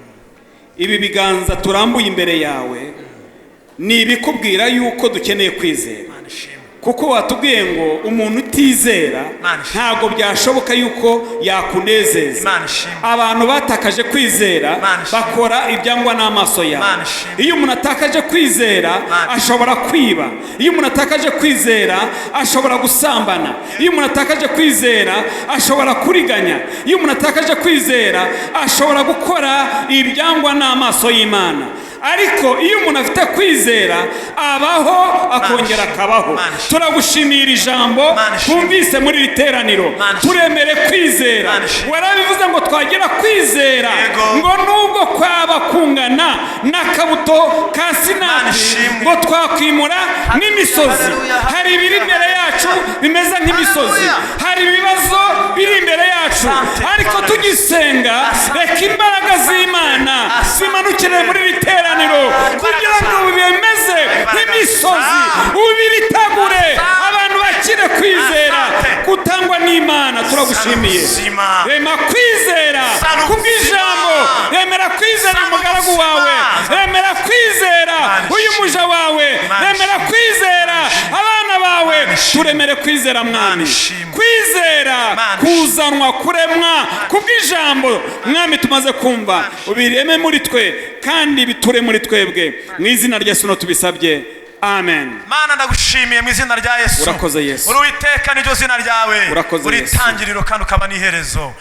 Ibi biganza turambuye imbere yawe ni ibikubwira yuko dukeneye kwizera, kuko watubwiye ngo umuntu utizera ntabwo byashoboka yuko yakunezeza. Abantu batakaje kwizera bakora ibyangwa n'amaso yawe. Iyo umuntu atakaje kwizera ashobora kwiba. Iyo umuntu atakaje kwizera ashobora gusambana. Iyo umuntu atakaje kwizera ashobora kuriganya. Iyo umuntu atakaje kwizera ashobora gukora ibyangwa n'amaso y'Imana. Ariko iyo umuntu afite kwizera abaho akongera akabaho. Turagushimira ijambo twumvise muri iri teraniro. Turemere kwizera. Warabivuze ngo twagira kwizera ngo nubwo kwaba kungana n'akabuto ka Sinari ngo twakwimura n'imisozi. Hari ibiri imbere yacu bimeze nk'imisozi, hari ibibazo biri imbere yacu, ariko tugisenga reka imbaraga z'Imana zimanukire muri iri teraniro kugira ngo bimeze nk'imisozi, ubiritegure abantu bakire kwizera gutangwa n'Imana. Turagushimiye. Rema kwizera kubw'ijambo, remera kwizera umugaragu wawe, remera kwizera uyu muja wawe, remera kwizera abana bawe. Turemere kwizera Mwami. Kwizera kuzanwa kuremwa kubw'ijambo Mwami tumaze kumva. Ubireme muri twe kandi biture muri twebwe, mu izina rya Yesu tubisabye, amen. Mana ndagushimiye mu izina rya Yesu. Urakoze Yesu. Uri Uwiteka niryo zina ryawe. Uri itangiriro kandi ukaba n'iherezo.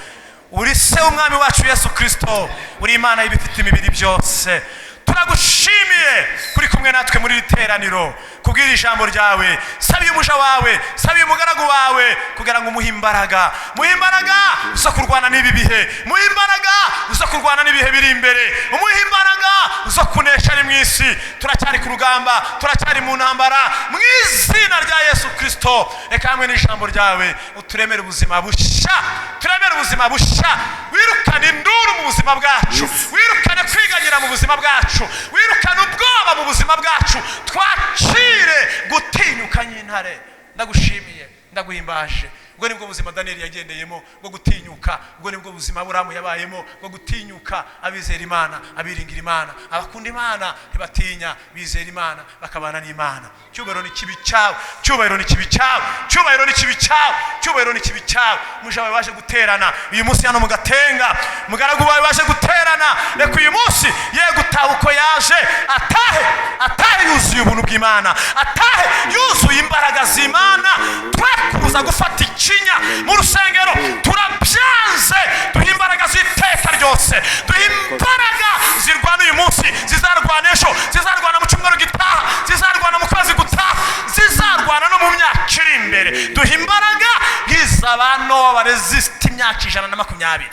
Uri se umwami wacu Yesu Kristo. Uri Imana y'ibifite imibiri byose. Turagushimiye kuri kumwe natwe muri iteraniro kubwira ijambo ryawe. Sabiye umuja wawe, sabiye umugaragu wawe kugira ngo umuhe imbaraga. Muhe imbaraga zo kurwana n'ibi bihe, muhe imbaraga zo kurwana n'ibihe biri imbere, umuhe imbaraga zo kunesha ari mu isi. Turacyari ku rugamba, turacyari mu ntambara, mu izina rya Yesu Kristo. Reka hamwe n'ijambo ryawe uturemere ubuzima bushya, turemere ubuzima bushya. Wirukane induru mu buzima bwacu, wirukane kwiganyira mu buzima bwacu, wirukane ubwoba mu buzima bwacu. Twacire gutinyuka nyintare. Ndagushimiye, ndaguhimbaje. Ubwo nibwo buzima Daniel yagendeyemo bwo gutinyuka. Ubwo nibwo buzima Aburahamu yabayemo bwo gutinyuka. Abizera Imana, abiringira Imana, abakunda Imana ntibatinya, bizera Imana bakabana n'Imana. Cyubahiro ni kibi cyawe, cyubahiro ni kibi cyawe, cyubahiro ni kibi cyawe, cyubahiro ni kibi cyawe. Muja wawe waje guterana uyu munsi hano mu Gatenga, mugaragu wawe waje guterana. Reka uyu munsi ye gutaha uko yaje, atahe yuzuye ubuntu bw'Imana, atahe yuzuye imbaraga z'Imana. Twekuza gufata ikinya mu rusengero, turabyanze. Duhe imbaraga z'iteka ryose, duhe imbaraga zirwana uyu munsi, zizarwana ejo, zizarwana mu cyumweru gitaha, zizarwana mu kwezi gutaha, zizarwana no mu myaka iri imbere. Duhe imbaraga nk'iz'abantu baresisita imyaka 120.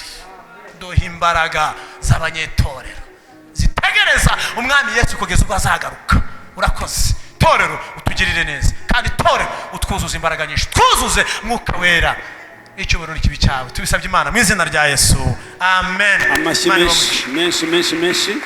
Duhe imbaraga z'abanyetorero zitegereza umwami Yesu kugeza ubwo azagaruka. Urakoze torero, utugirire neza, kandi torero utwuzuza imbaraga nyinshi, twuzuze mwuka wera. Icyubahiro kibi cyawe tubisabye Imana mu izina rya Yesu, amen. Amashyi menshi menshi menshi.